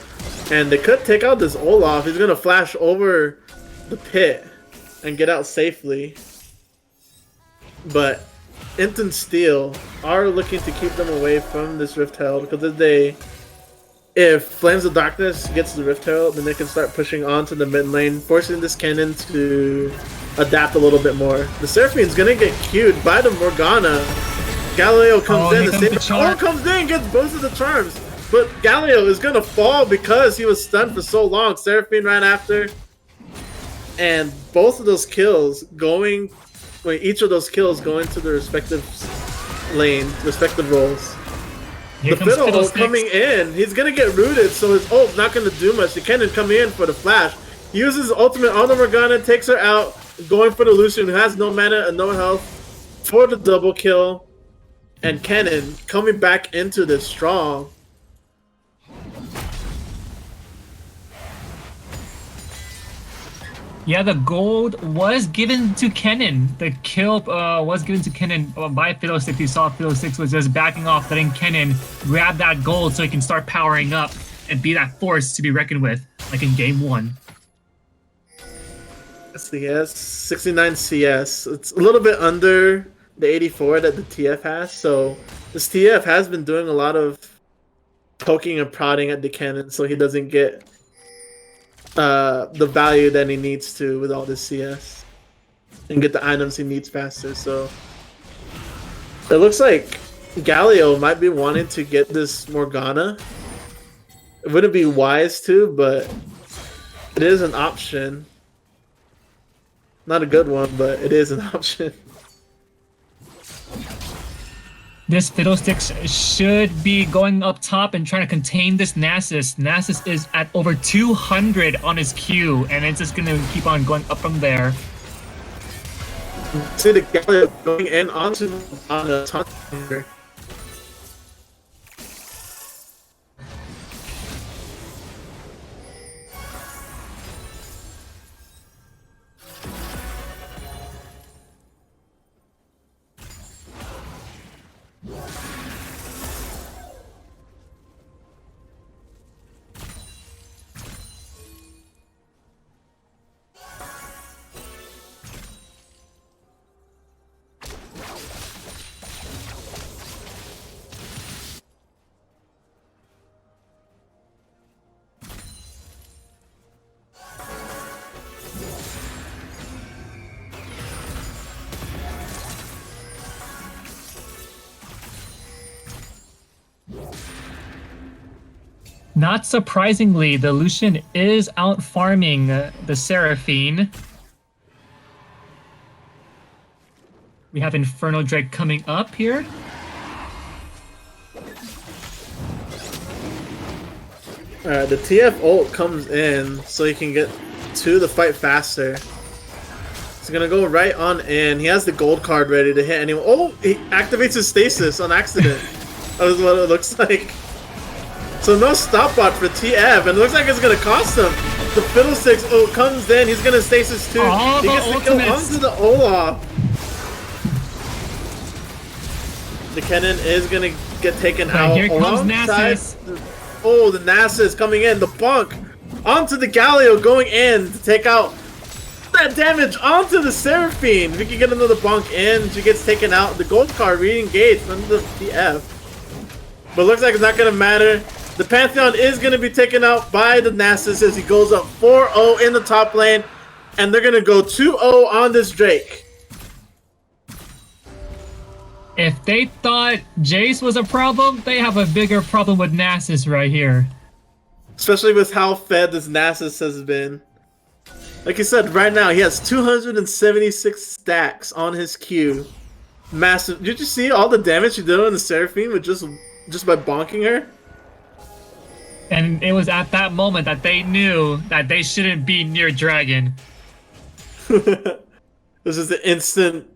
and they could take out this Olaf. He's going to flash over the pit and get out safely, but Int and Steel are looking to keep them away from this Rift Herald, because if Flames of Darkness gets the Rift Herald, then they can start pushing onto the mid lane, forcing this cannon to adapt a little bit more. The Seraphine's gonna get queued by the Morgana. Galileo comes in, the same comes in, gets both of the charms, but Galileo is gonna fall because he was stunned for so long. Seraphine ran after, and both of those kills each of those kills going to the respective lanes, respective roles. The Fiddle coming in, he's gonna get rooted, so his ult's not gonna do much. The cannon coming in for the flash. He uses his ultimate on the Morgana, takes her out, going for the Lucian, who has no mana and no health, for the double kill. And Kennen coming back into this strong. Yeah, the gold was given to Kennen. The kill was given to Kennen by Fiddlesticks. You saw Fiddlesticks was just backing off, letting Kennen grab that gold so he can start powering up and be that force to be reckoned with, like in game 1. CS, 69 CS. It's a little bit under the 84 that the TF has, so this TF has been doing a lot of poking and prodding at the cannon so he doesn't get the value that he needs to with all this CS and get the items he needs faster. So it looks like Galio might be wanting to get this Morgana. It wouldn't be wise to, but it is an option. Not a good one, but it is an option. This Fiddlesticks should be going up top and trying to contain this Nasus. Nasus is at over 200 on his Q, and it's just going to keep on going up from there. See the Galio going in onto the top here. Not surprisingly, the Lucian is out farming the Seraphine. We have Inferno Drake coming up here. Alright, the TF ult comes in so he can get to the fight faster. He's gonna go right on in. He has the gold card ready to hit anyone. Oh, he activates his stasis on accident. That is what it looks like. So no stopwatch for TF, and it looks like it's gonna cost him. The Fiddlesticks ult comes in. He's gonna stasis too. Oh, he gets to kill onto the Olaf. The Kennen is gonna get taken out. Here comes Nasus. Oh, the Nasus coming in. The Bunk onto the Galio going in to take out that damage onto the Seraphine. We can get another Bunk in. She gets taken out. The gold card re-engaged under the TF. But looks like it's not gonna matter. The Pantheon is gonna be taken out by the Nasus as he goes up 4-0 in the top lane. And they're gonna go 2-0 on this Drake. If they thought Jace was a problem, they have a bigger problem with Nasus right here. Especially with how fed this Nasus has been. Like you said, right now he has 276 stacks on his Q. Massive. Did you see all the damage he did on the Seraphine with just by bonking her? And it was at that moment that they knew that they shouldn't be near Dragon. This is the instant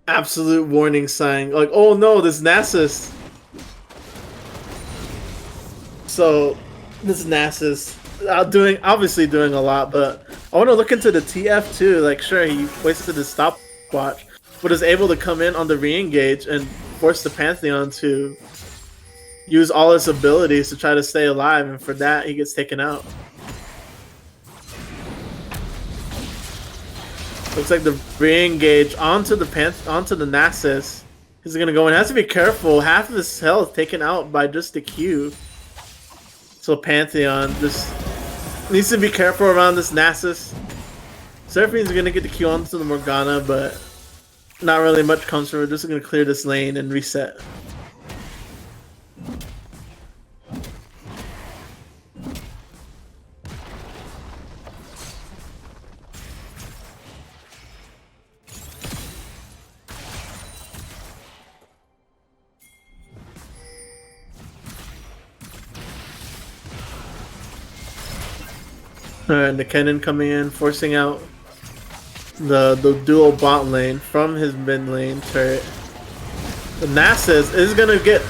absolute warning sign. Like, oh no, this Nasus. So this Nasus obviously doing a lot, but I want to look into the TF too. Like, sure, he wasted his stopwatch, but is able to come in on the re-engage and force the Pantheon to use all his abilities to try to stay alive, and for that he gets taken out. Looks like the re-engage onto the Nasus. He's gonna go in. Has to be careful. Half of his health taken out by just the Q. So Pantheon just needs to be careful around this Nasus. Seraphine's gonna get the Q onto the Morgana, but not really much comes from it. Just gonna clear this lane and reset. And the Kennen coming in, forcing out the dual bot lane from his mid lane turret. The Nasus is gonna get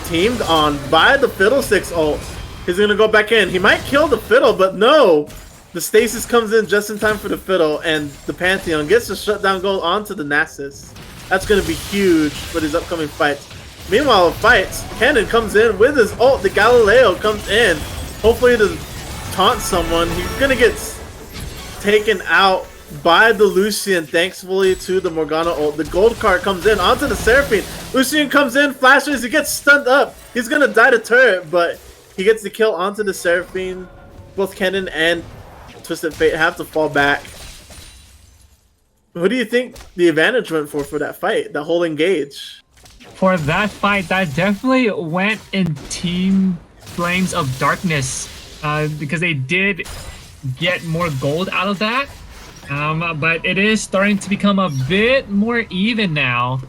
teamed on by the Fiddlesticks ult. He's gonna go back in. He might kill the Fiddle, but no! The stasis comes in just in time for the Fiddle, and the Pantheon gets the shutdown goal onto the Nasus. That's gonna be huge for these upcoming fights. Meanwhile, fights, Kennen comes in with his ult. The Galileo comes in. Hopefully to taunt someone. He's gonna get taken out by the Lucian, thankfully to the Morgana ult. The gold card comes in onto the Seraphine. Lucian comes in, flashes, he gets stunned up. He's gonna die to turret, but he gets the kill onto the Seraphine. Both Kennen and Twisted Fate have to fall back. Who do you think the advantage went for that fight, that whole engage? For that fight, that definitely went in Team Flames of Darkness. Because they did get more gold out of that. But it is starting to become a bit more even now.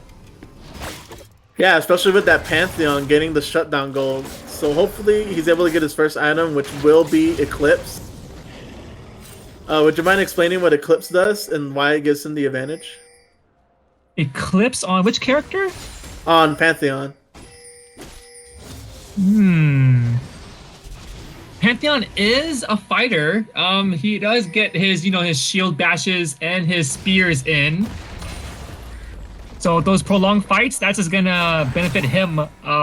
Yeah, especially with that Pantheon getting the shutdown gold. So hopefully he's able to get his first item, which will be Eclipse. Would you mind explaining what Eclipse does and why it gives him the advantage? Eclipse on which character? On Pantheon. Pantheon is a fighter. He does get his, his shield bashes and his spears in. So those prolonged fights, that's just gonna benefit him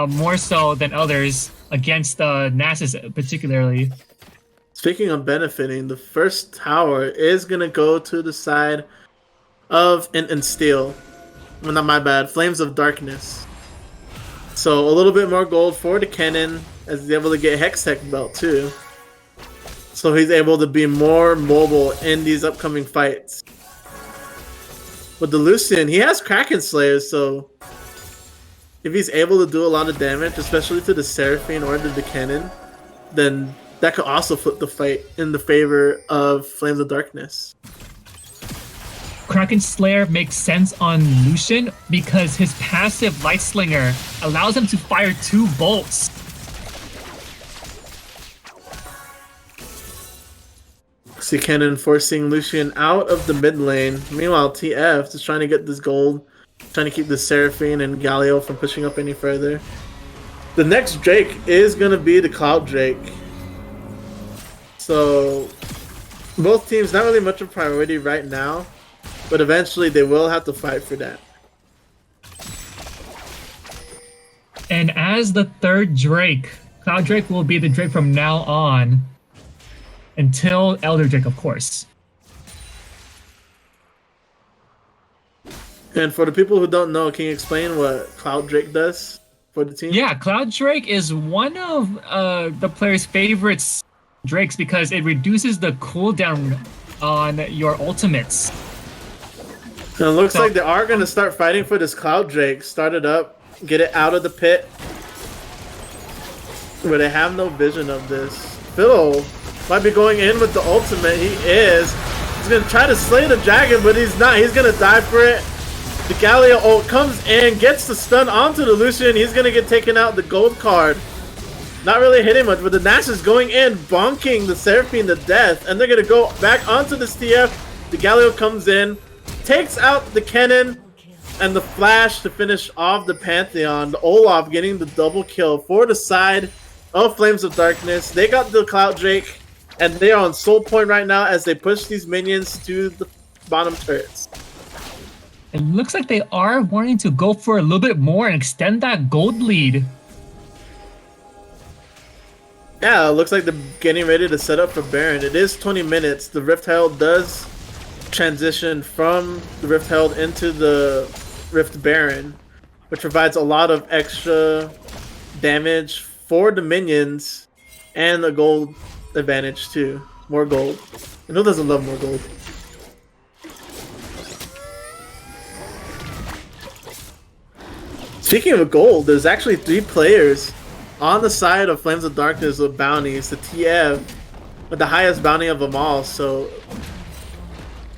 more so than others against Nasus particularly. Speaking of benefiting, the first tower is gonna go to the side of and Steel. Well, not my bad. Flames of Darkness. So a little bit more gold for the Kennen, as he's able to get Hextech belt too. So he's able to be more mobile in these upcoming fights. With the Lucian, he has Kraken Slayers, so if he's able to do a lot of damage, especially to the Seraphine or to the Kennen, then that could also flip the fight in the favor of Flames of Darkness. Kraken Slayer makes sense on Lucian because his passive Light Slinger allows him to fire 2 bolts. See Cannon forcing Lucian out of the mid lane. Meanwhile, TF is trying to get this gold, trying to keep the Seraphine and Galio from pushing up any further. The next Drake is going to be the Cloud Drake. So, both teams, not really much of a priority right now, but eventually they will have to fight for that. And as the 3rd Drake, Cloud Drake will be the Drake from now on. Until Elder Drake, of course. And for the people who don't know, can you explain what Cloud Drake does for the team? Yeah, Cloud Drake is one of the player's favorites Drakes because it reduces the cooldown on your ultimates. And it looks like they are going to start fighting for this Cloud Drake. Start it up, get it out of the pit. Where they have no vision of this. Fiddle might be going in with the ultimate. He is. He's going to try to slay the dragon, but he's not. He's going to die for it. The Galio ult comes in, gets the stun onto the Lucian. He's going to get taken out the gold card. Not really hitting much, but the Nash is going in, bonking the Seraphine to death. And they're going to go back onto this TF. The Galio comes in, takes out the Kennen, and the Flash to finish off the Pantheon. The Olaf getting the double kill for the side of Flames of Darkness. They got the Cloud Drake. And they are on soul point right now as they push these minions to the bottom turrets. It looks like they are wanting to go for a little bit more and extend that gold lead. Yeah, it looks like they're getting ready to set up for Baron. It is 20 minutes. The Rift Herald does transition from the Rift Herald into the Rift Baron, which provides a lot of extra damage for the minions and a gold advantage too. More gold. And who doesn't love more gold? Speaking of gold, there's actually 3 players on the side of Flames of Darkness with bounties. The TF with the highest bounty of them all. So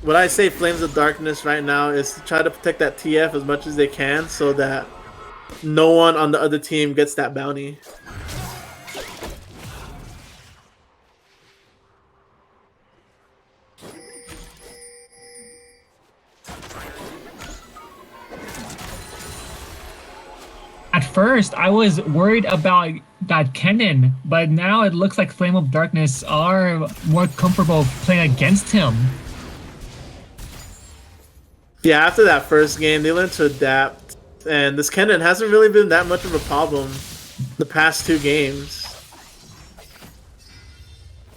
what I say Flames of Darkness right now is to try to protect that TF as much as they can so that no one on the other team gets that bounty. At first, I was worried about that Kennen, but now it looks like Flame of Darkness are more comfortable playing against him. Yeah, after that first game, they learned to adapt, and this Kennen hasn't really been that much of a problem the past 2 games.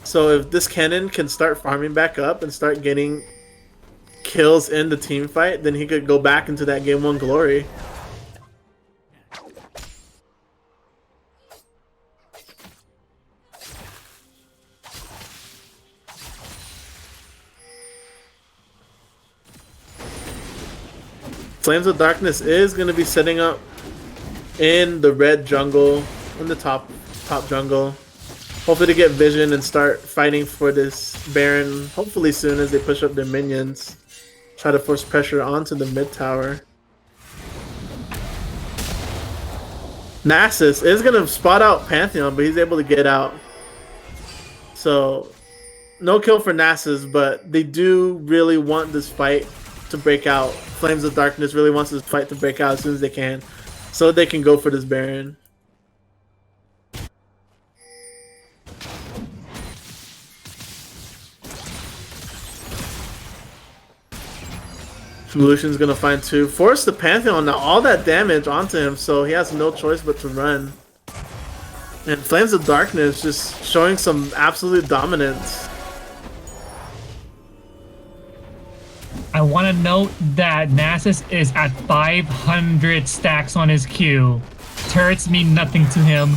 So if this Kennen can start farming back up and start getting kills in the team fight, then he could go back into that game 1 glory. Flames of Darkness is going to be setting up in the red jungle, in the top jungle. Hopefully to get vision and start fighting for this Baron, hopefully soon as they push up their minions. Try to force pressure onto the mid tower. Nasus is going to spot out Pantheon, but he's able to get out. So, no kill for Nasus, but they do really want this fight to break out. Flames of Darkness really wants this fight to break out as soon as they can, so they can go for this Baron. Lucian's gonna find 2. Force the Pantheon now, all that damage onto him, so he has no choice but to run. And Flames of Darkness just showing some absolute dominance. I want to note that Nasus is at 500 stacks on his Q. Turrets mean nothing to him.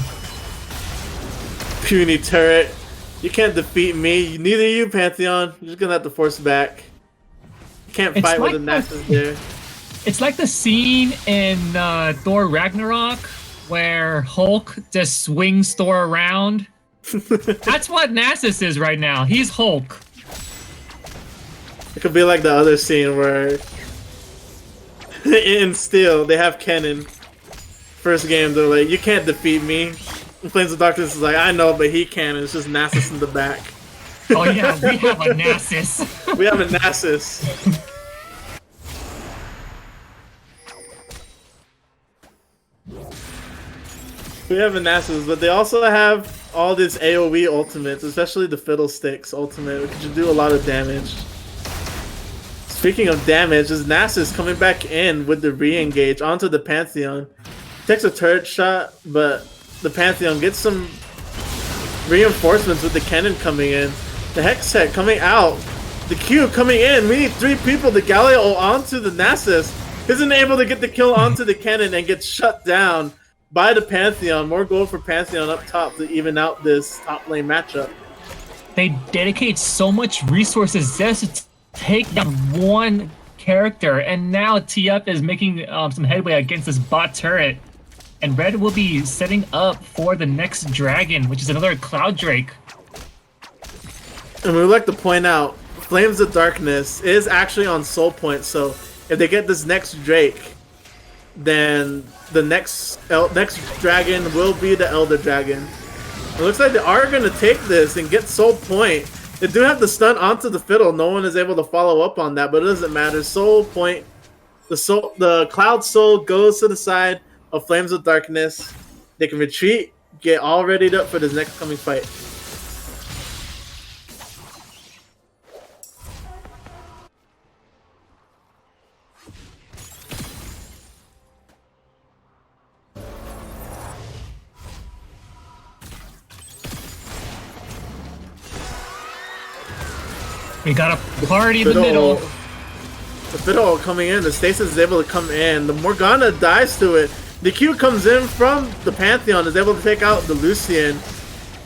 Puny turret. You can't defeat me. Neither you, Pantheon. You're just gonna have to force back. You can't It's fight like with the Nasus there. It's like the scene in Thor Ragnarok where Hulk just swings Thor around That's what Nasus is right now. He's Hulk. It could be like the other scene where in Steel they have Kennen. First game, they're like, "You can't defeat me." And Flames of Darkness is like, "I know, but he can." And it's just Nasus in the back. Oh yeah, we have a Nasus. We have a Nasus. We have a Nasus, but they also have all these AoE ultimates, especially the Fiddlesticks ultimate, which can do a lot of damage. Speaking of damage, this Nasus coming back in with the re-engage onto the Pantheon. Takes a turret shot, but the Pantheon gets some reinforcements with the Kennen coming in. The Hex Tech coming out. The Q coming in. We need 3 people. The Galio onto the Nasus. Isn't able to get the kill onto the Kennen and gets shut down by the Pantheon. More gold for Pantheon up top to even out this top lane matchup. They dedicate so much resources just to take down one character, and now TF is making some headway against this bot turret. And Red will be setting up for the next dragon, which is another Cloud Drake. And we would like to point out, Flames of Darkness is actually on Soul Point, so if they get this next Drake, then the next dragon will be the Elder Dragon. It looks like they are going to take this and get Soul Point. They do have the stun onto the Fiddle. No one is able to follow up on that, but it doesn't matter. Soul Point, the Cloud Soul goes to the side of Flames of Darkness. They can retreat, get all readied up for this next coming fight. We got a party in the middle. The Fiddle coming in. The Stasis is able to come in. The Morgana dies to it. The Q comes in from the Pantheon, is able to take out the Lucian.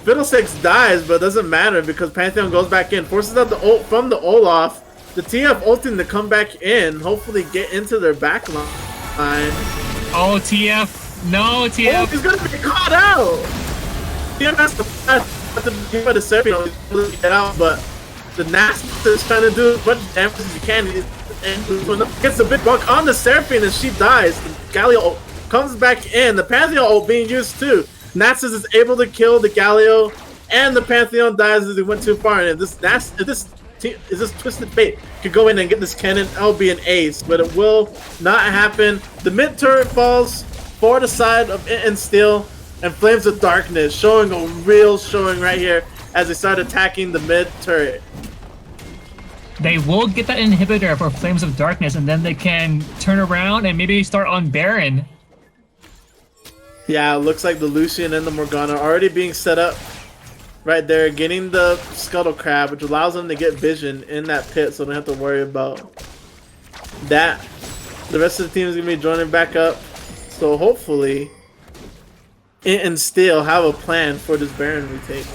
Fiddlesticks dies, but it doesn't matter because Pantheon goes back in. Forces out the ult from the Olaf. The TF ulting to come back in. Hopefully get into their back line. Oh, TF. No, TF. Oh, he's going to be caught out. TF has to get by the Serpion to get out, but the Nasus is trying to do as much damage as he can. And gets a big bunk on the Seraphine and she dies. The Galio comes back in. The Pantheon ult being used too. Nasus is able to kill the Galio, and the Pantheon dies as he went too far. And if this Twisted Fate could go in and get this cannon, that'll be an ace. But it will not happen. The mid turret falls for the side of and Steel, and Flames of Darkness showing a real showing right here as they start attacking the mid turret. They will get that inhibitor for Flames of Darkness, and then they can turn around and maybe start on Baron. Yeah, it looks like the Lucian and the Morgana are already being set up right there, getting the Scuttle Crab, which allows them to get vision in that pit, so they don't have to worry about that. The rest of the team is going to be joining back up, so hopefully and Steel have a plan for this Baron retake.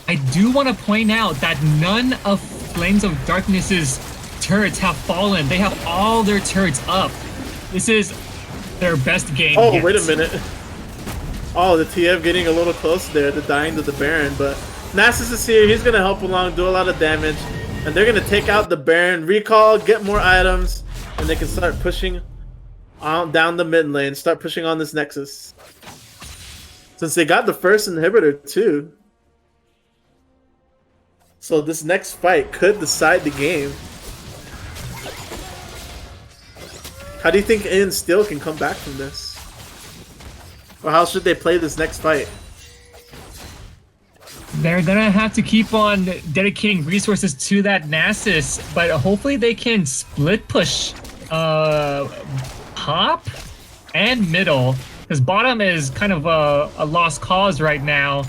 I do want to point out that none of Flames of Darkness's turrets have fallen. They have all their turrets up. This is their best game Oh, yet. wait a minute. Oh, the TF getting a little close there to dying to the Baron, but Nasus is here. He's going to help along, do a lot of damage, and they're going to take out the Baron, recall, get more items, and they can start pushing on down the mid lane, start pushing on this Nexus. Since they got the first inhibitor too. So this next fight could decide the game. How do you think Ian Steel can come back from this? Or how should they play this next fight? They're gonna have to keep on dedicating resources to that Nasus, but hopefully they can split push top and middle, because bottom is kind of a lost cause right now.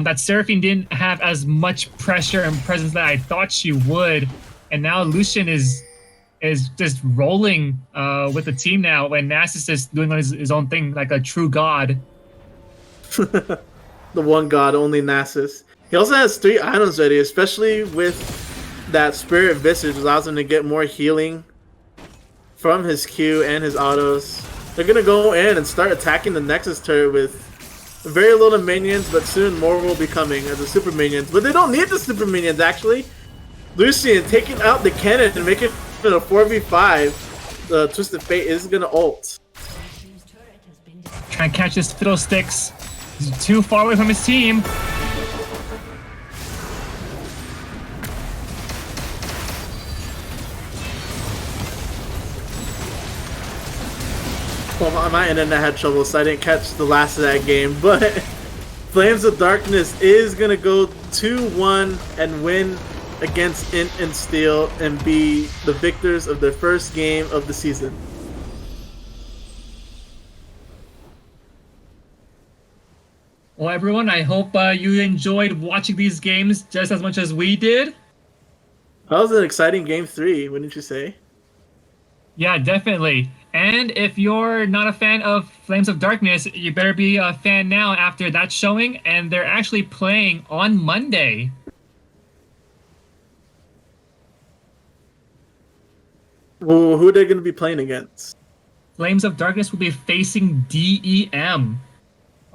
That Seraphine didn't have as much pressure and presence that I thought she would, and now Lucian is just rolling with the team now, when Nasus is doing his own thing like a true god. The one god, only Nasus. He also has 3 items ready, especially with that Spirit Visage, allows him to get more healing from his Q and his autos. They're gonna go in and start attacking the Nexus turret with very little minions, but soon more will be coming as the super minions. But they don't need the super minions, actually. Lucian taking out the cannon and making it a 4v5. The Twisted Fate is going to ult. Trying to catch his fiddlesticks. He's too far away from his team. Well, my internet had trouble, so I didn't catch the last of that game. But Flames of Darkness is going to go 2-1 and win against Int and Steel and be the victors of their first game of the season. Well, everyone, I hope you enjoyed watching these games just as much as we did. That was an exciting game 3, wouldn't you say? Yeah, definitely. And if you're not a fan of Flames of Darkness, you better be a fan now after that showing. And they're actually playing on Monday. Well, who are they going to be playing against? Flames of Darkness will be facing DEM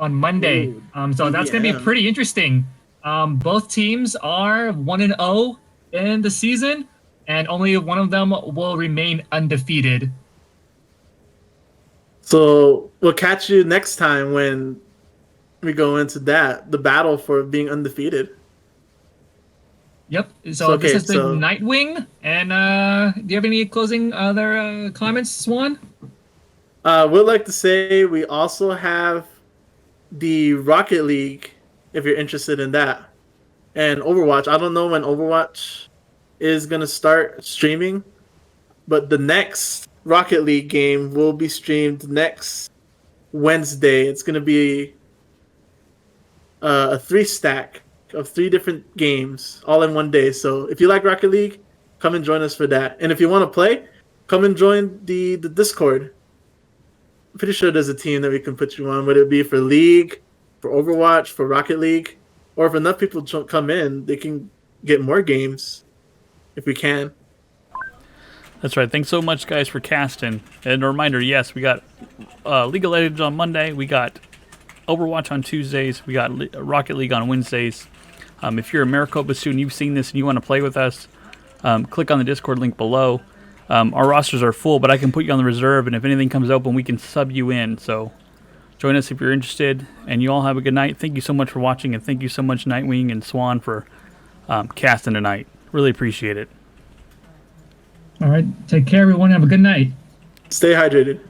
on Monday. Ooh, So that's going to be DEM. pretty interesting. Both teams are 1-0 in the season, and only one of them will remain undefeated. So we'll catch you next time when we go into that, the battle for being undefeated. Yep. So Okay, this is the so- Nightwing. And do you have any closing other comments, Swan? We'd like to say we also have the Rocket League, if you're interested in that, and Overwatch. I don't know when Overwatch is going to start streaming, but the next Rocket League game will be streamed next Wednesday. It's going to be a 3-stack of 3 different games all in one day. So if you like Rocket League, come and join us for that. And if you want to play, come and join the Discord. I'm pretty sure there's a team that we can put you on, whether it be for League, for Overwatch, for Rocket League, or if enough people come in, they can get more games if we can. That's right. Thanks so much, guys, for casting. And a reminder, yes, we got League of Legends on Monday. We got Overwatch on Tuesdays. We got Rocket League on Wednesdays. If you're a Maricopa student, you've seen this, and you want to play with us, click on the Discord link below. Our rosters are full, but I can put you on the reserve, and if anything comes open, we can sub you in. So join us if you're interested, and you all have a good night. Thank you so much for watching, and thank you so much, Nightwing and Swan, for casting tonight. Really appreciate it. All right. Take care, everyone. Have a good night. Stay hydrated.